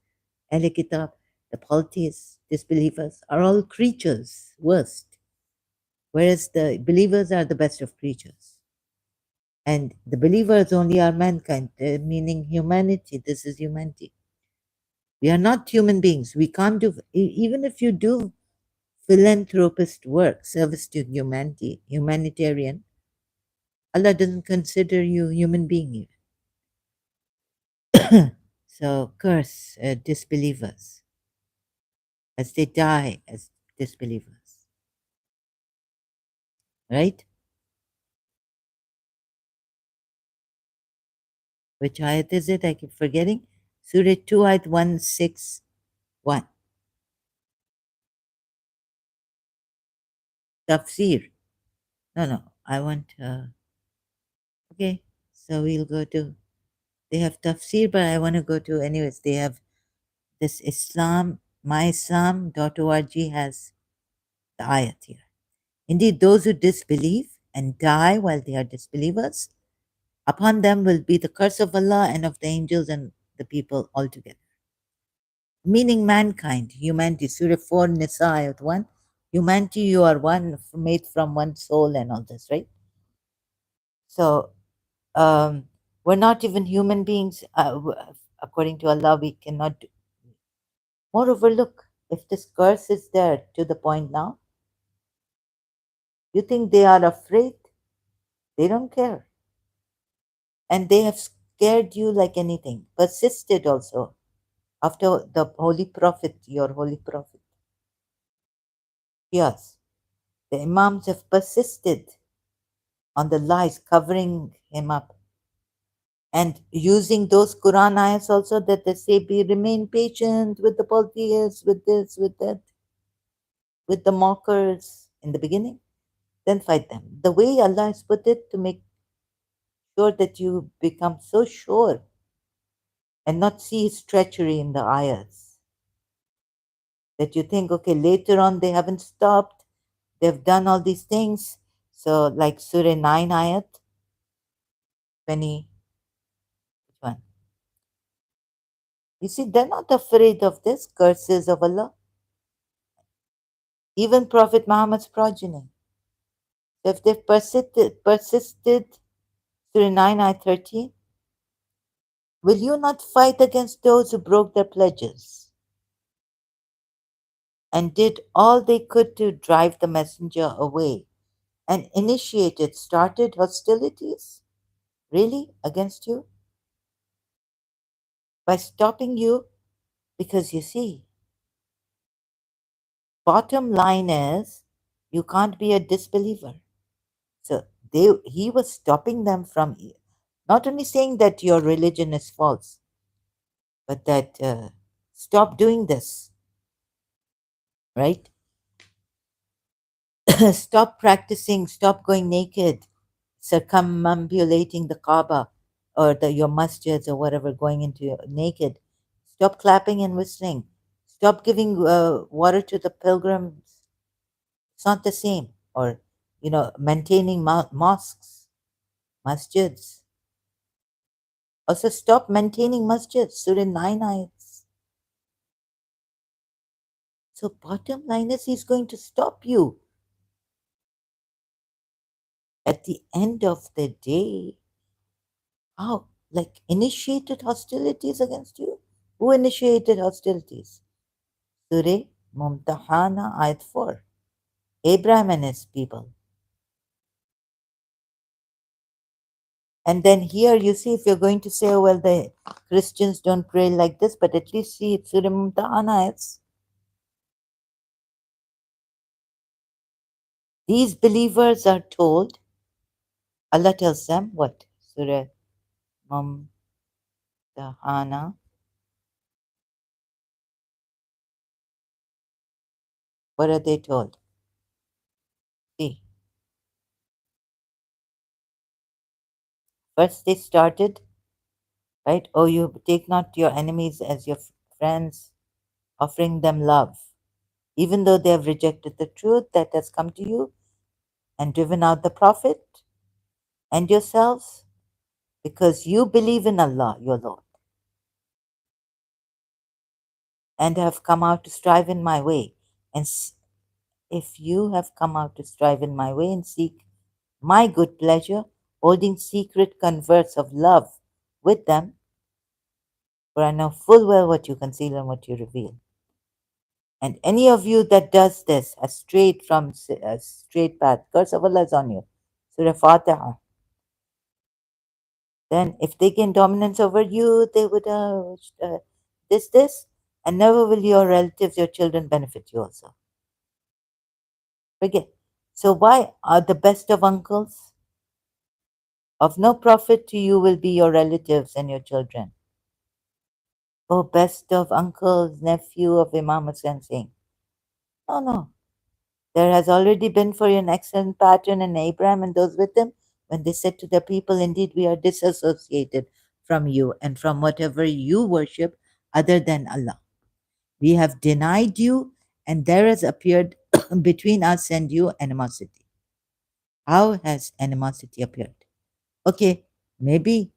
Ahl Kitab, the polytheists, disbelievers are all creatures, worst. Whereas the believers are the best of creatures. And the believers only are mankind, meaning humanity. This is humanity. We are not human beings. We can't do, even if you do philanthropist work, service to humanity, humanitarian, Allah doesn't consider you human being. So curse disbelievers as they die as disbelievers. Right? Which ayat is it? I keep forgetting. Surah 2 ayat 161. Tafsir. No, no. I want. Okay, so we'll go to. They have tafsir, but I want to go to anyways. They have this Islam. myislam.org has the ayat here. Indeed, those who disbelieve and die while they are disbelievers, upon them will be the curse of Allah and of the angels and the people altogether. Meaning mankind, humanity. Surah 4, Nisa, ayat 1. Humanity, you are one, made from one soul and all this, right? So um, we're not even human beings. According to Allah, we cannot. Moreover, look, if this curse is there to the point now, you think they are afraid? They don't care. And they have scared you like anything, persisted also after the Holy Prophet, your Holy Prophet. Yes, the Imams have persisted on the lies, covering him up and using those Quran ayahs also that they say, be remain patient with the polytheists, with this, with that, with the mockers in the beginning, then fight them. The way Allah has put it to make sure that you become so sure and not see his treachery in the ayahs. That you think, okay, later on they haven't stopped, they've done all these things. So, like Surah 9 ayat 20, which one? You see, they're not afraid of this curses of Allah. Even Prophet Muhammad's progeny. If they've persisted, Surah 9 ayat 13, will you not fight against those who broke their pledges and did all they could to drive the messenger away and started hostilities? Really? Against you? By stopping you? Because you see, bottom line is you can't be a disbeliever. So he was stopping them from not only saying that your religion is false, but that stop doing this, right? Stop practicing, stop going naked, circumambulating the Kaaba or your masjids or whatever, going into naked. Stop clapping and whistling. Stop giving water to the pilgrims. It's not the same. Or, maintaining mosques, masjids. Also, stop maintaining masjids. Surah 9 ayats. So, bottom line is, he's going to stop you. At the end of the day, how? Like initiated hostilities against you? Who initiated hostilities? Surah Mumtahana Ayat 4. Abraham and his people. And then here you see, if you're going to say, oh, well, the Christians don't pray like this, but at least see it's Surah Mumtahana Ayats. These believers are told, Allah tells them what? Surah Mumtahana. What are they told? See, first they started, right? Oh, you take not your enemies as your friends, offering them love, even though they have rejected the truth that has come to you and driven out the Prophet and yourselves, because you believe in Allah, your Lord, and have come out to strive in my way. And if you have come out to strive in my way and seek my good pleasure, holding secret converse of love with them, for I know full well what you conceal and what you reveal. And any of you that does this has strayed from a straight path. Curse of Allah is on you. Surah Fatiha. Then, if they gain dominance over you, they would this, and never will your relatives, your children benefit you also. Forget. So, why are the best of uncles? Of no profit to you will be your relatives and your children. Oh, best of uncles, nephew of Imam Hussain saying, no, no. There has already been for you an excellent pattern in Abraham and those with him, when they said to their people, indeed, we are disassociated from you and from whatever you worship other than Allah. We have denied you, and there has appeared between us and you animosity. How has animosity appeared? Okay, maybe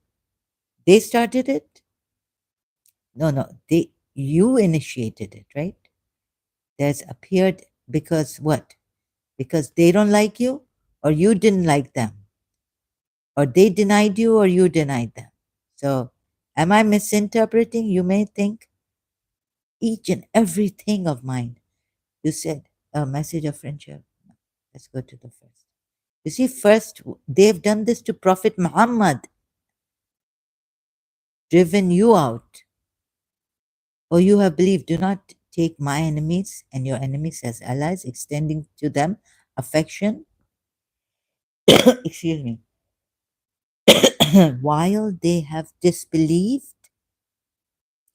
they started it. No, no, you initiated it, right? There's appeared because what? Because they don't like you, or you didn't like them, or they denied you, or you denied them. So, am I misinterpreting? You may think each and everything of mine. You said a message of friendship. Let's go to the first. You see, first, they've done this to Prophet Muhammad, driven you out. Or you have believed, do not take my enemies and your enemies as allies, extending to them affection, excuse me, while they have disbelieved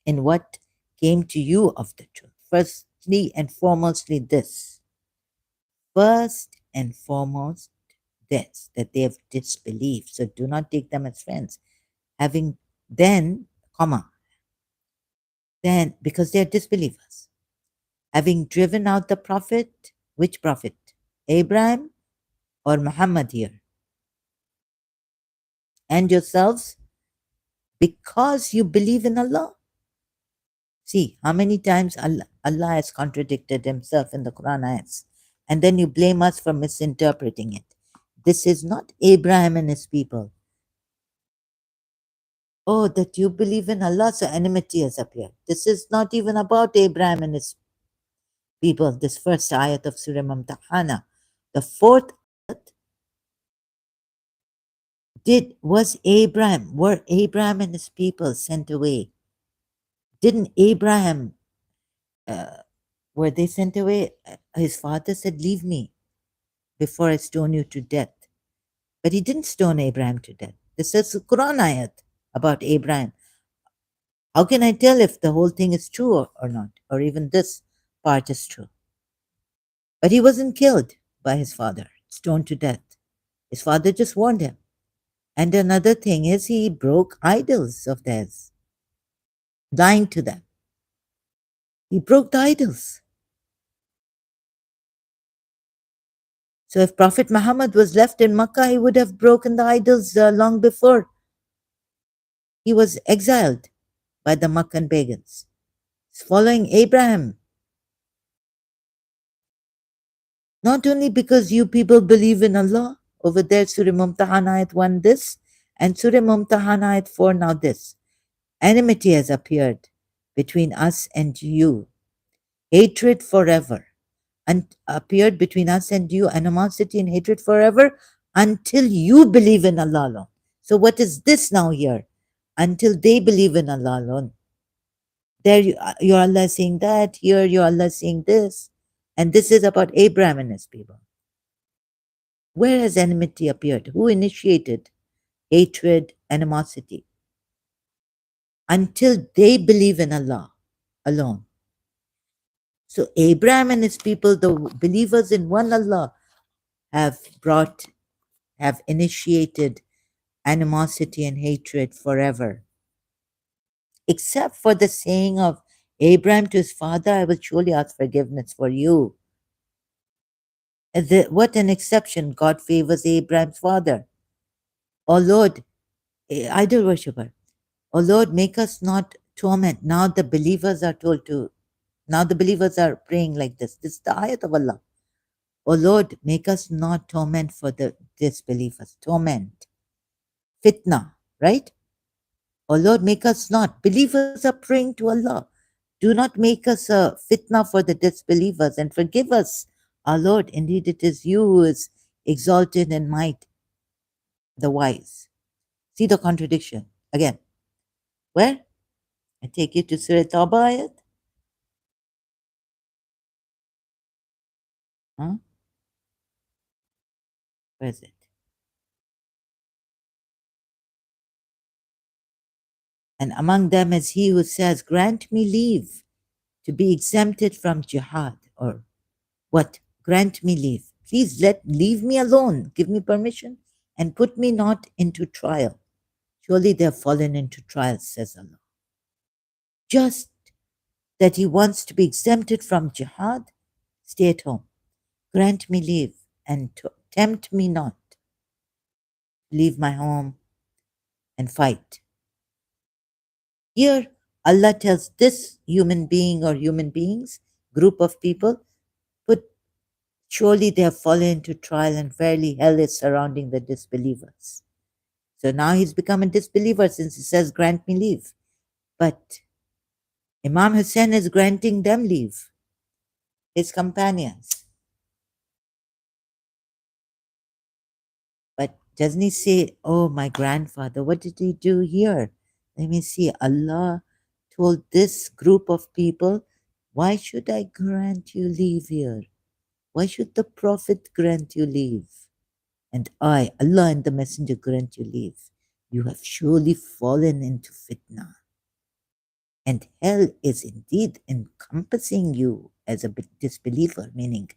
in what came to you of the truth. Firstly and foremostly, this. First and foremost, this, that they have disbelieved. So do not take them as friends. Having then, comma, then, because they are disbelievers, having driven out the prophet, which prophet? Abraham or Muhammad here? And yourselves, because you believe in Allah. See how many times Allah has contradicted himself in the Quran ayats, and then you blame us for misinterpreting it. This is not Abraham and his people. Oh, that you believe in Allah, so enmity has appeared. This is not even about Abraham and his people, this first ayat of Surah Mumtahana. The fourth ayat were Abraham and his people sent away? Didn't Abraham, were they sent away? His father said, leave me before I stone you to death. But he didn't stone Abraham to death. This is a Quran ayat about Abraham. How can I tell if the whole thing is true or not, or even this part is true? But he wasn't killed by his father, stoned to death. His father just warned him. And another thing is, he broke idols of theirs, lying to them. He broke the idols. So if Prophet Muhammad was left in Makkah, he would have broken the idols long before he was exiled by the Meccan pagans. He's following Abraham. Not only because you people believe in Allah, over there Surah Mumtahana ayat 1 this, and Surah Mumtahana ayat 4 now this. Enmity has appeared between us and you. Hatred forever. And appeared between us and you, animosity and hatred forever, until you believe in Allah alone. So what is this now here? Until they believe in Allah alone. There your Allah is saying that, here your Allah is saying this. And this is about Abraham and his people. Where has enmity appeared? Who initiated hatred, animosity? Until they believe in Allah alone. So Abraham and his people, the believers in one Allah, have initiated animosity and hatred forever. Except for the saying of Abraham to his father, I will surely ask forgiveness for you. What an exception. God favors Abraham's father. Oh Lord, idol worshipper. Oh Lord, make us not torment. Now the believers are told to, now the believers are praying like this. This is the ayat of Allah. Oh Lord, make us not torment for the disbelievers. Torment. Fitna, right? Oh Lord, make us not. Believers are praying to Allah. Do not make us a fitna for the disbelievers and forgive us, our Lord. Indeed, it is you who is exalted in might, the wise. See the contradiction again. Where? I take you to Surah Tawbah ayat. Huh? Where is it? And among them is he who says, grant me leave to be exempted from jihad. Or what? grant me leave. Please leave me alone. Give me permission and put me not into trial. Surely they have fallen into trial, says Allah. Just that he wants to be exempted from jihad, stay at home. Grant me leave and tempt me not. Leave my home and fight. Here, Allah tells this human being or human beings, group of people, but surely they have fallen into trial and verily hell is surrounding the disbelievers. So now he's become a disbeliever since he says, grant me leave. But Imam Hussein is granting them leave, his companions. But doesn't he say, oh, my grandfather, what did he do here? Let me see. Allah told this group of people, why should I grant you leave here? Why should the Prophet grant you leave? And I, Allah and the Messenger grant you leave. You have surely fallen into fitna. And hell is indeed encompassing you as a disbeliever, meaning,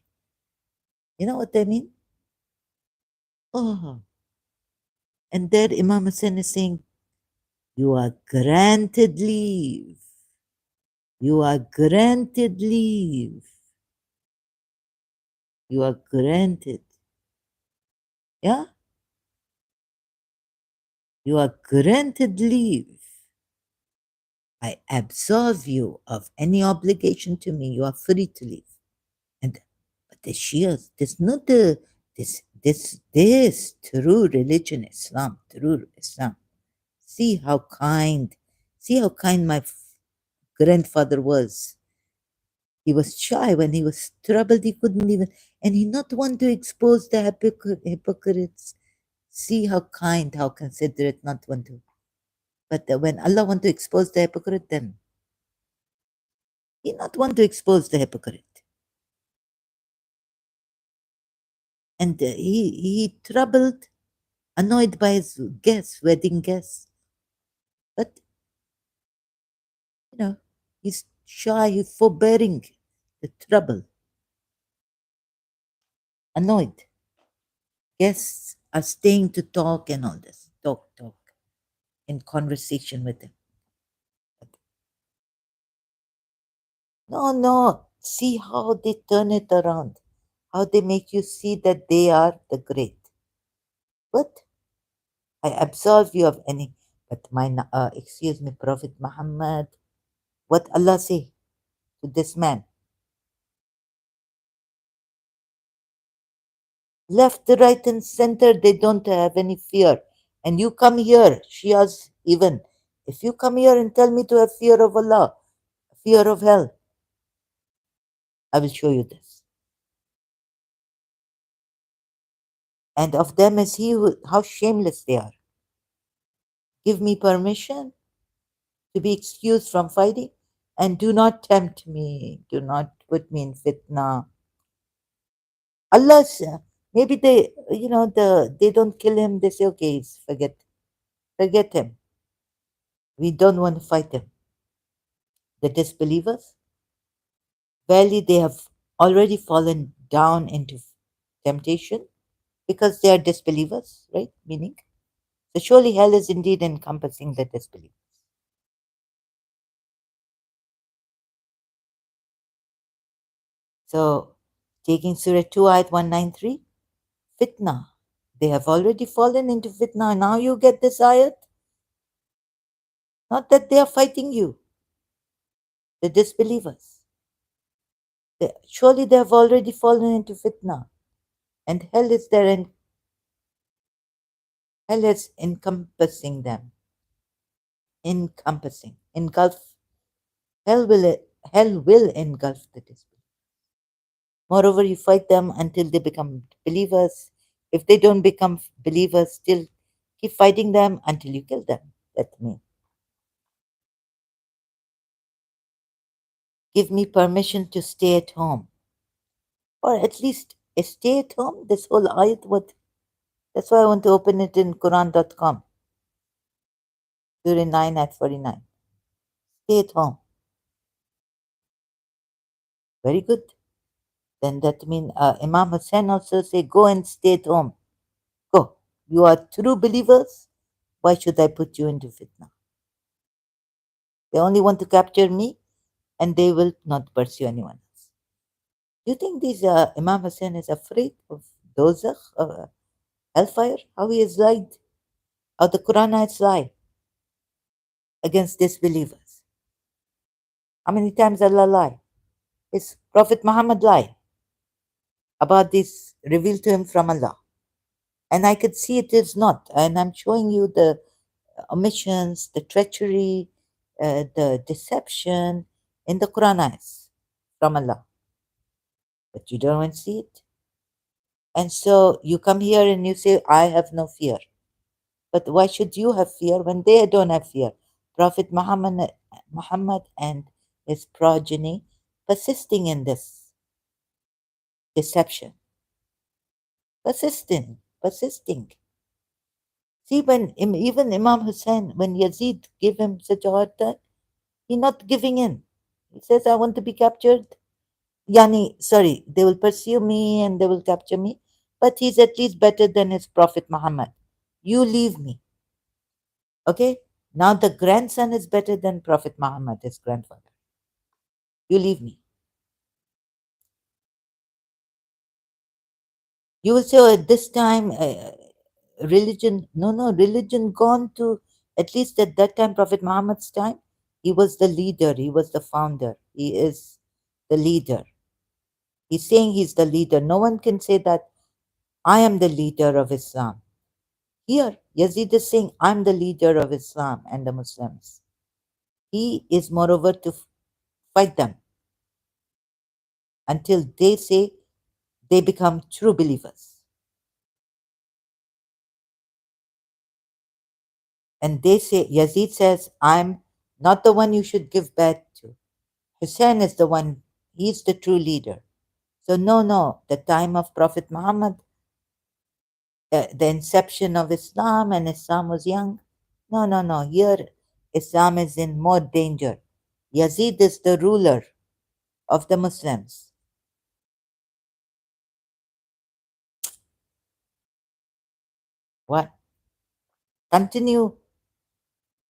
you know what I mean? Oh, and there Imam Hussein is saying, you are granted leave. You are granted leave. You are granted. Yeah? You are granted leave. I absolve you of any obligation to me. You are free to leave. And but the Shias, this not the this true religion, Islam, true Islam. See how kind my grandfather was. He was shy when he was troubled. He couldn't even, and he not want to expose the hypocrites. See how kind, how considerate, not want to. But when Allah want to expose the hypocrite, then he not want to expose the hypocrite. And he troubled, annoyed by his guests, wedding guests. But you know, he's shy, he's forbearing the trouble, annoyed. Guests are staying to talk and all this, talk, in conversation with him. No, no. See how they turn it around. How they make you see that they are the great. But I absolve you of any. But excuse me, Prophet Muhammad, what Allah say to this man? Left, right, and center, they don't have any fear. And you come here, Shias even. If you come here and tell me to have fear of Allah, fear of hell, I will show you this. And of them is he who, how shameless they are. Give me permission to be excused from fighting, and do not tempt me, do not put me in fitna. Allah, maybe they, they don't kill him. They say, okay, forget him. We don't want to fight him. The disbelievers, barely they have already fallen down into temptation because they are disbelievers, right? Meaning, so surely hell is indeed encompassing the disbelievers. So, taking Surah 2, Ayat 193, fitna. They have already fallen into fitna. Now you get this ayat. Not that they are fighting you, the disbelievers. Surely they have already fallen into fitna. And hell is there, and hell is encompassing them. Encompassing. Engulf. Hell will engulf the disbelievers. Moreover, you fight them until they become believers. If they don't become believers, still keep fighting them until you kill them. That means. Give me permission to stay at home. Or at least stay at home. This whole ayat, what? That's why I want to open it in Quran.com. Surah 9 at 49. Stay at home. Very good. then that means Imam Hussein also say, go and stay at home. Go. You are true believers. Why should I put you into fitna? They only want to capture me and they will not pursue anyone else. Do you think this Imam Hussein is afraid of dozakh, hellfire? How he has lied? How the Quranites lie against disbelievers? How many times Allah lie? His Prophet Muhammad lie about this revealed to him from Allah. And I could see it is not. And I'm showing you the omissions, the treachery, the deception in the Quranites from Allah. But you don't want to see it. And so you come here and you say, I have no fear. But why should you have fear when they don't have fear? Prophet Muhammad and his progeny persisting in this deception. Persisting. See, when even Imam Hussein, when Yazid gave him such a hard time, he not giving in. He says, I want to be captured. Yani, sorry, they will pursue me and they will capture me, but he's at least better than his Prophet Muhammad. You leave me. Okay? Now the grandson is better than Prophet Muhammad, his grandfather. You leave me. You will say, oh, at this time, religion, no, religion gone to, at least at that time, Prophet Muhammad's time, he was the leader, he was the founder, he is the leader. He's saying he's the leader. No one can say that I am the leader of Islam. Here, Yazid is saying, I'm the leader of Islam and the Muslims. He is moreover to fight them until they say they become true believers. And they say, Yazid says, I'm not the one you should give back to. Hussein is the one, he's the true leader. So, no, the time of Prophet Muhammad, the inception of Islam, and Islam was young. No. Here, Islam is in more danger. Yazid is the ruler of the Muslims. What? Continue,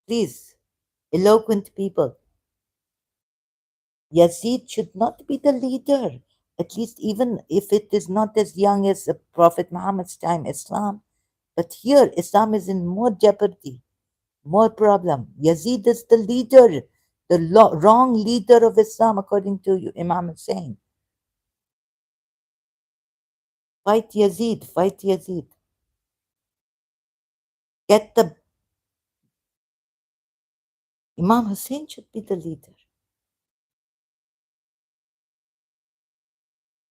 please, eloquent people. Yazid should not be the leader, at least even if it is not as young as the Prophet Muhammad's time, Islam. But here, Islam is in more jeopardy, more problem. Yazid is the leader, the wrong leader of Islam, according to Imam Hussein. Fight Yazid, fight Yazid. Get the Imam Hussein should be the leader.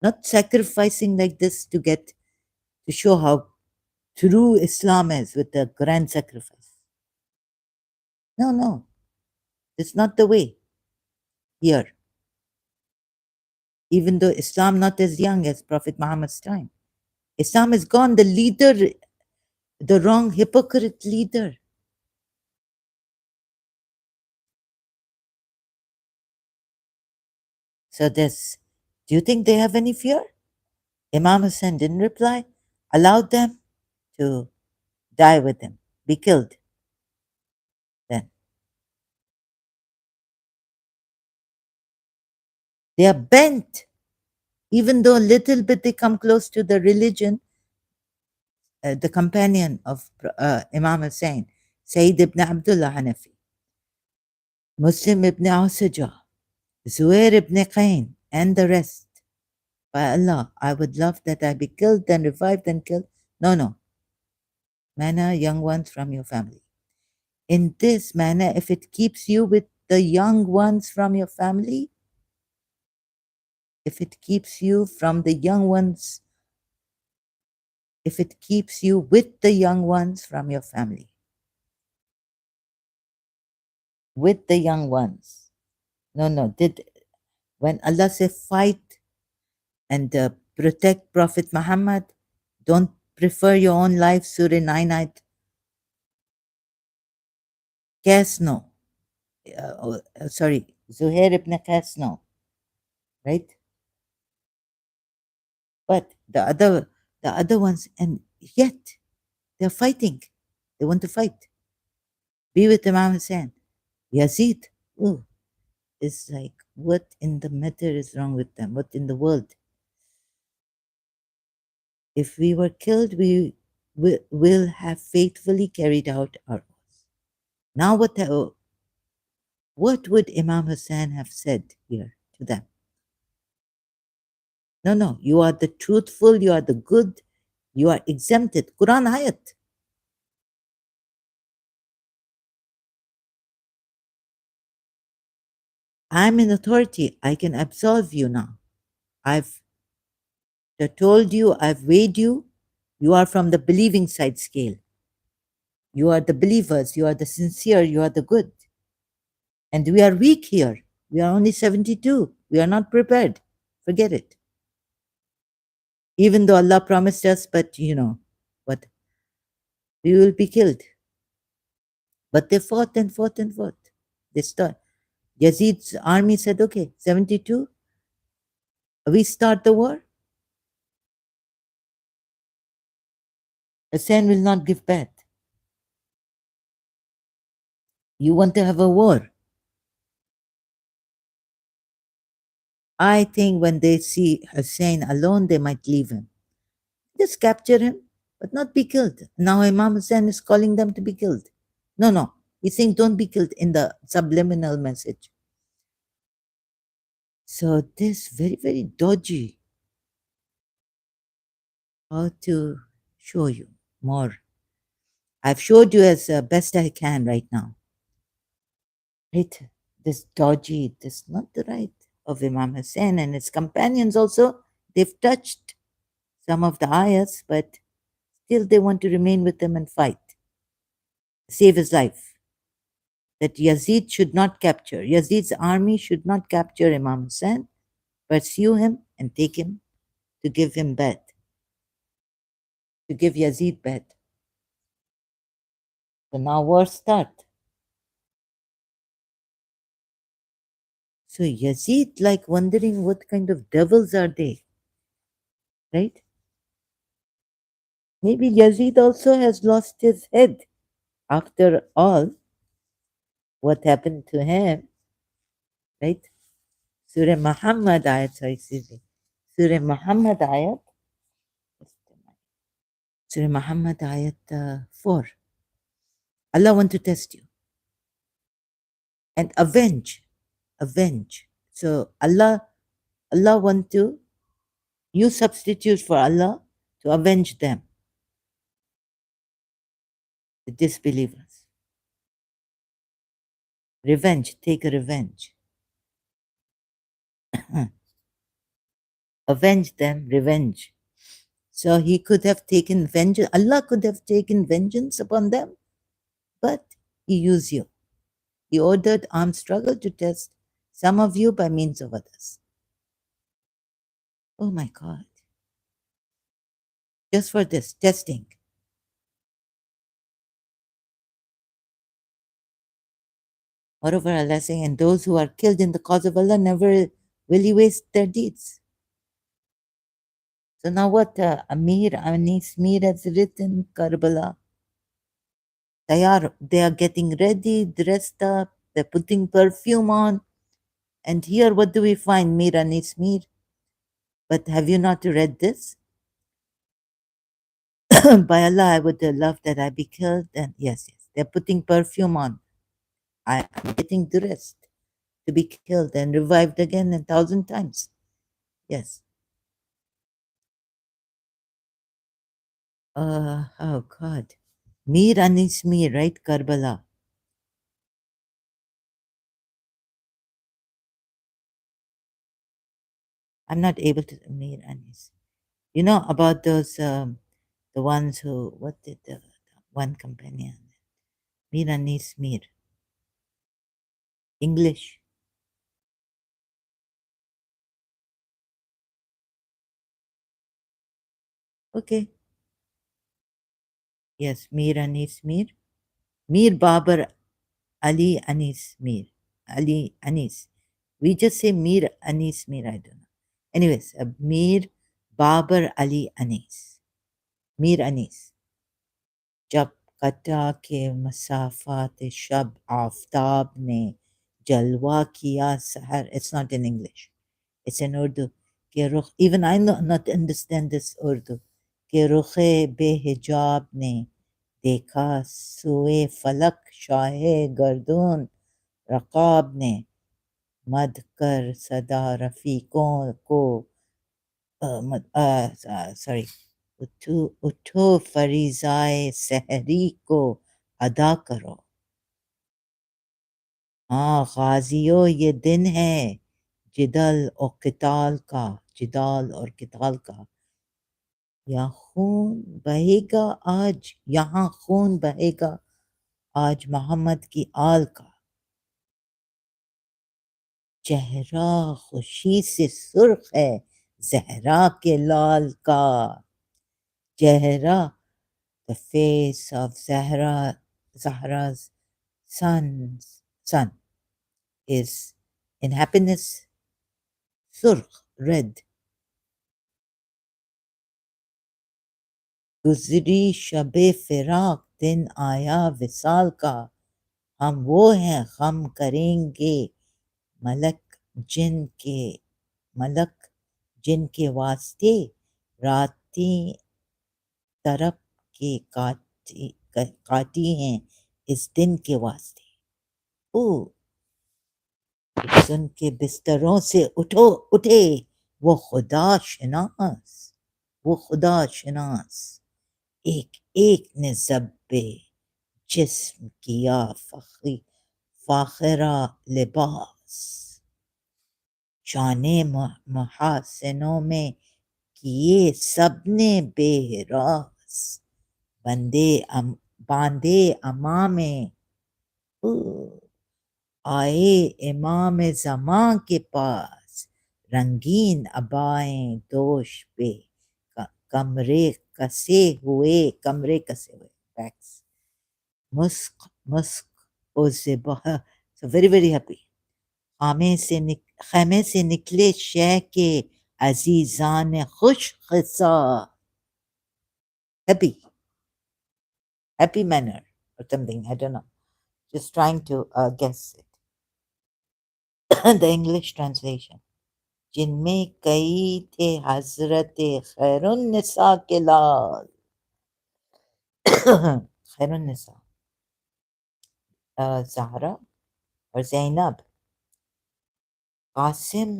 Not sacrificing like this to show how true Islam is with the grand sacrifice. No, it's not the way here. Even though Islam not as young as Prophet Muhammad's time, Islam is gone. The leader, the wrong hypocrite leader. So this, do you think they have any fear? Imam Hussein didn't reply, allowed them to die with him, be killed. Then they are bent, even though a little bit they come close to the religion, the companion of Imam Hussein, Sayyid ibn Abdullah Hanafi, Muslim ibn Ausaja, Zuhair ibn Qayn, and the rest. By Allah, I would love that I be killed, then revived and killed. No. Manner young ones from your family. In this manner, if it keeps you with the young ones from your family, if it keeps you from the young ones, if it keeps you with the young ones from your family, with the young ones. No. When Allah said fight and protect Prophet Muhammad, don't prefer your own life, Surah 9 ayat. Qais, sorry, Zuhair ibn Qais, right? But the other ones, and yet they're fighting. They want to fight. Be with Imam Hussein. Yazid. Oh, it's like, what in the matter is wrong with them? What in the world? If we were killed, we will have faithfully carried out our oath. Now, what would Imam Hussein have said here to them? No, no, you are the truthful, you are the good, you are exempted. Quran ayat. I'm in authority. I can absolve you now. I've told you, I've weighed you. You are from the believing side scale. You are the believers, you are the sincere, you are the good. And we are weak here. We are only 72. We are not prepared. Forget it. Even though Allah promised us, but what? We will be killed. But they fought and fought and fought. They start. Yazid's army said, okay, 72, we start the war. Hussein will not give back. You want to have a war. I think when they see Hussein alone, they might leave him. Just capture him, but not be killed. Now Imam Hussein is calling them to be killed. No, no. He's saying don't be killed in the subliminal message. So this very, very dodgy. How to show you more. I've showed you as best I can right now. Right? This dodgy, this not the right of Imam Hussein and his companions also. They've touched some of the ayahs, but still they want to remain with them and fight. Save his life. That Yazid should not capture. Yazid's army should not capture Imam Hussein, pursue him and take him to give him bed, to give Yazid bed. So now war start. So Yazid like wondering what kind of devils are they, right? Maybe Yazid also has lost his head. After all, what happened to him, right? Surah Muhammad ayat, sorry, excuse me. Surah Muhammad ayat, Surah Muhammad ayat 4. Allah want to test you and avenge. So Allah want to, you substitute for Allah to avenge them, the disbelievers. Revenge, take a revenge. Avenge them, revenge. So he could have taken vengeance, Allah could have taken vengeance upon them, but he used you. He ordered armed struggle to test some of you by means of others. Oh my God. Just for this testing. Moreover, Allah saying, and those who are killed in the cause of Allah never will he waste their deeds. So now what Amir Anis Mir has written, Karbala. They are getting ready, dressed up, they're putting perfume on. And here what do we find, Mir Anis Mir? But have you not read this? By Allah, I would love that I be killed. And yes, they're putting perfume on. I'm getting dressed to be killed and revived again 1,000 times. Yes. Oh God. Mir Anis Mir, right, Karbala? I'm not able to Mir Anis. You know about those the ones who what did the one companion? Mir Anis Mir. English. Okay. Yes, Mir Anis Mir. Mir Babar Ali Anis Mir. Ali Anis. We just say Mir Anis Mir, I don't know. Anyways, Mir Babar علی انیس، میر انیس. جب قطع کے مسافات شب آفتاب نے جلوہ کیا سحر. It's not in English. It's in Urdu. کہ رخ even I not understand this Urdu. کہ رخ بے حجاب نے دیکھا سوئے فلک شاہ گردون رقاب نے مد کر صدا رفیقوں کو sorry اٹھو فریضۂ سحری کو ادا کرو. ہاں غازیوں یہ دن ہے جدل اور قتال کا، جدال اور قتال کا. یا خون بہے گا آج، یہاں خون بہے گا آج محمد کی آل کا. چہرہ خوشی سے سرخ ہے زہرا کے لال کا. چہرہ the face of Zahra's son is in happiness سرخ red. گزری شب فراق دن آیا وصال کا. ہم وہ ہیں غم کریں گے ملک جن کے واسطے راتیں طرب کے کاٹی ہیں اس دن کے واسطے. او سن کے بستروں سے اٹھے وہ خدا شناس، وہ خدا شناس. ایک ایک نے ضبط جسم کیا فاخرہ لباس. شان محاسنوں میں کیے سب نے بے راس. باندے امام آئے امام زمان کے پاس. رنگین عبائیں دوش پہ کمرے کسے ہوئے بیکس. مسک و زبا so very very happy. خیمے سے نکلے شہ کے عزیزان خوش خصال. happy manner or something, I don't know, just trying to guess it. The English translation. جن میں کئی تھے حضرت خیر النساء کے لال. خیر النساء زہرا اور زینب. قاسم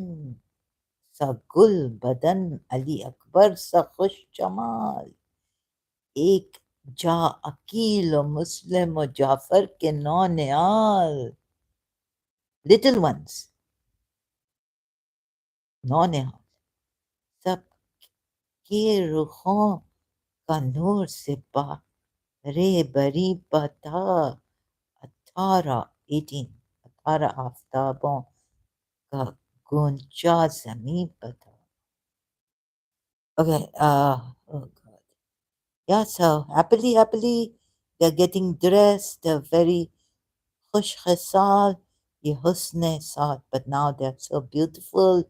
سا گل بدن علی اکبر سا خوش جمال. ایک جا عقیل و مسلم و جعفر کے نو نیال. لٹل ونس نو نیال. سب کے رخوں کا نور سے رے بری بتا. 18 آفتابوں کا گونچا زمین پر تھا. Okay, oh God. Yeah, so happily, they're getting dressed, they're very خوش خصال, یہ حسن ساتھ, but now they're so beautiful.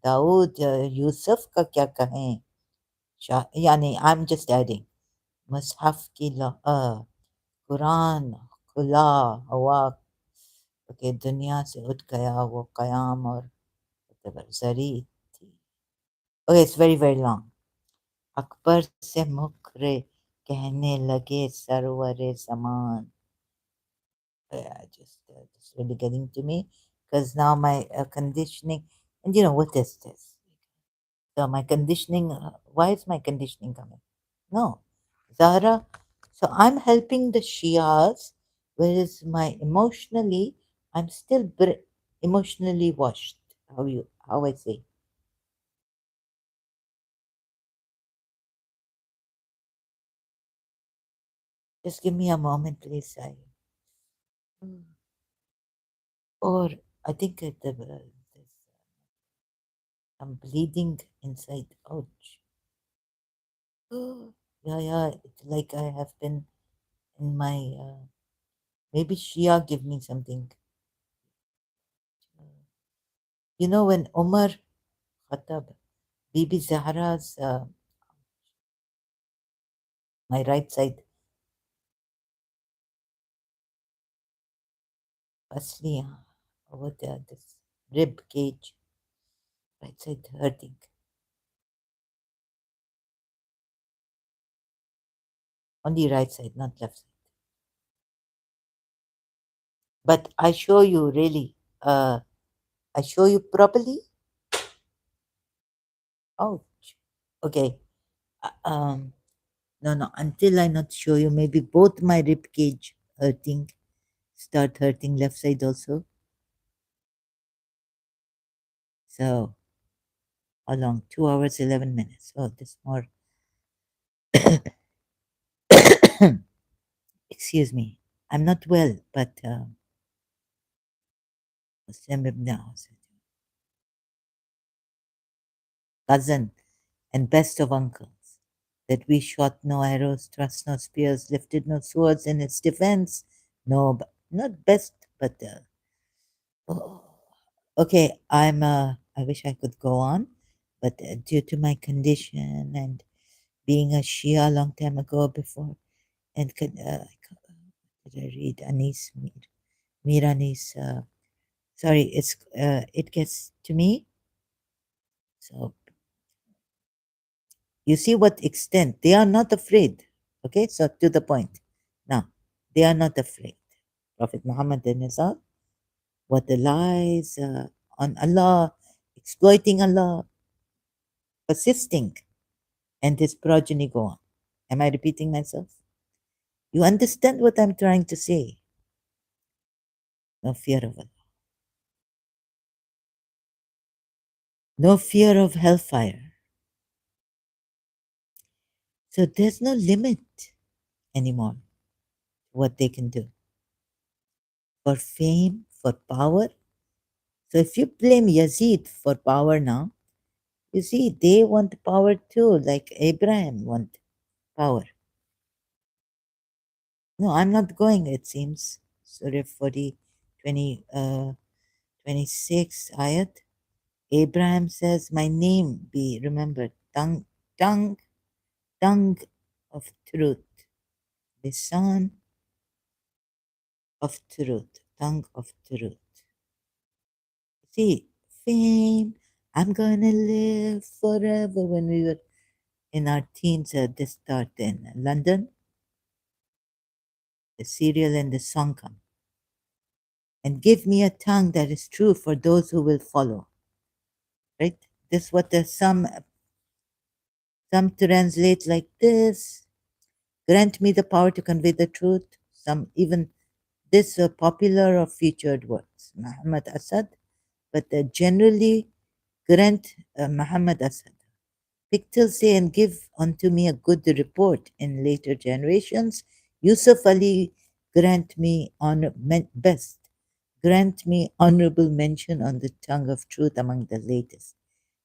داؤد یوسف کا کیا کہیں. یعنی I'm just adding. مصحف کی قرآن کھلا ہوا کہ دنیا سے اٹھ گیا وہ قیام اور زری تھی. Okay, it's very very long. اکبر سے مکرے کہنے لگے سرور زمان. Yeah, just really getting to me because now my conditioning, and you know what is this? So my conditioning, why is my conditioning coming? No, Zahra. So I'm helping the Shias, whereas emotionally, I'm still emotionally washed. How I say? Just give me a moment, please. Or I think I'm bleeding inside. Ouch. Yeah, it's like I have been in my, maybe Shia give me something. You know when Umar Khattab, Bibi Zahra's, my right side, Asli, over there, this rib cage, right side hurting. Only right side, not left side. But I show you really, I show you properly. Ouch. Okay. No, no, until I not show you, maybe both my rib cage hurting, start hurting left side also. So, how long? 2 hours, 11 minutes. Oh, this more. Excuse me. I'm not well, but Muslim ibn cousin and best of uncles, that we shot no arrows, thrust no spears, lifted no swords in its defense. No, not best, but oh, okay. I wish I could go on, but due to my condition and being a Shia a long time ago before, and did I read Anis Mir Anis? Sorry, it gets to me. So you see what extent they are not afraid. Okay, so to the point. Now, they are not afraid. Prophet Muhammad and Nizar, what the lies on Allah, exploiting Allah, persisting, and his progeny go on. Am I repeating myself? You understand what I'm trying to say? No fear of Allah. No fear of hellfire. So there's no limit anymore what they can do for fame, for power. So if you blame Yazid for power now, you see they want power too, like Abraham want power. No, I'm not going, it seems. Surah 40, 20, 26 ayat. Abraham says, my name be remembered, tongue, tongue of truth, the son of truth, tongue of truth. See, fame, I'm gonna live forever. When we were in our teens, this start in London, the serial and the song come. And give me a tongue that is true for those who will follow. Right? This is what the some translate like this. Grant me the power to convey the truth. Some even this popular or featured works, Muhammad Asad, but generally grant Muhammad Asad. Pictures say, and give unto me a good report in later generations. Yusuf Ali, grant me honor, best. Grant me honorable mention on the tongue of truth among the latest.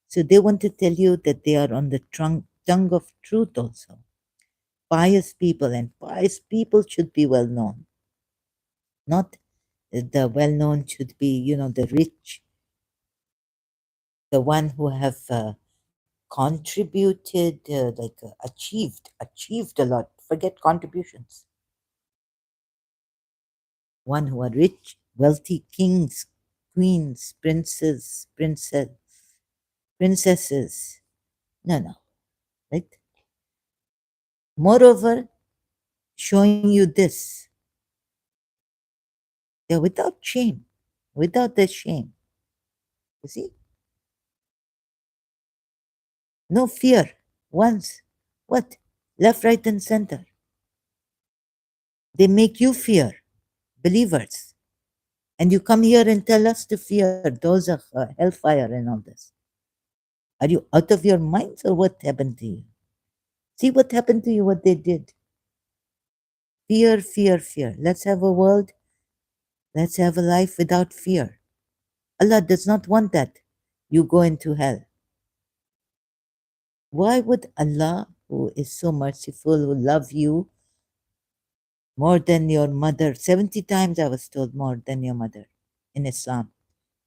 So they want to tell you that they are on the tongue of truth also. Pious people, and pious people should be well known. Not the well known should be, the rich, the one who have contributed, achieved a lot. Forget contributions. One who are rich, wealthy kings, queens, princesses. No, no, right? Moreover, showing you this, they're without shame, without the shame. You see? No fear. Once, what? Left, right, and center. They make you fear, believers. And you come here and tell us to fear those of hellfire and all this. Are you out of your minds or what happened to you? See what happened to you, what they did. Fear, fear, fear. Let's have a world, let's have a life without fear. Allah does not want that. You go into hell. Why would Allah, who is so merciful, who love you more than your mother, 70 times I was told more than your mother in Islam.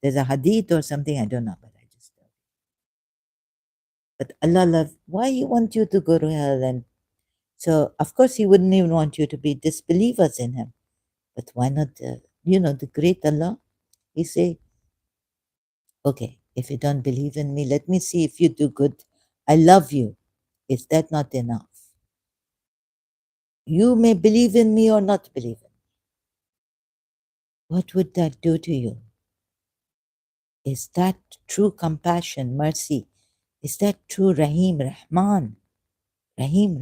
There's a hadith or something, I don't know, but I just But Allah love, why He want you to go to hell? And so, of course, He wouldn't even want you to be disbelievers in Him. But why not, the great Allah? He say, okay, if you don't believe in me, let me see if you do good. I love you. Is that not enough? You may believe in me or not believe in me. What would that do to you? Is that true compassion, mercy? Is that true Rahim, Rahman? Rahim,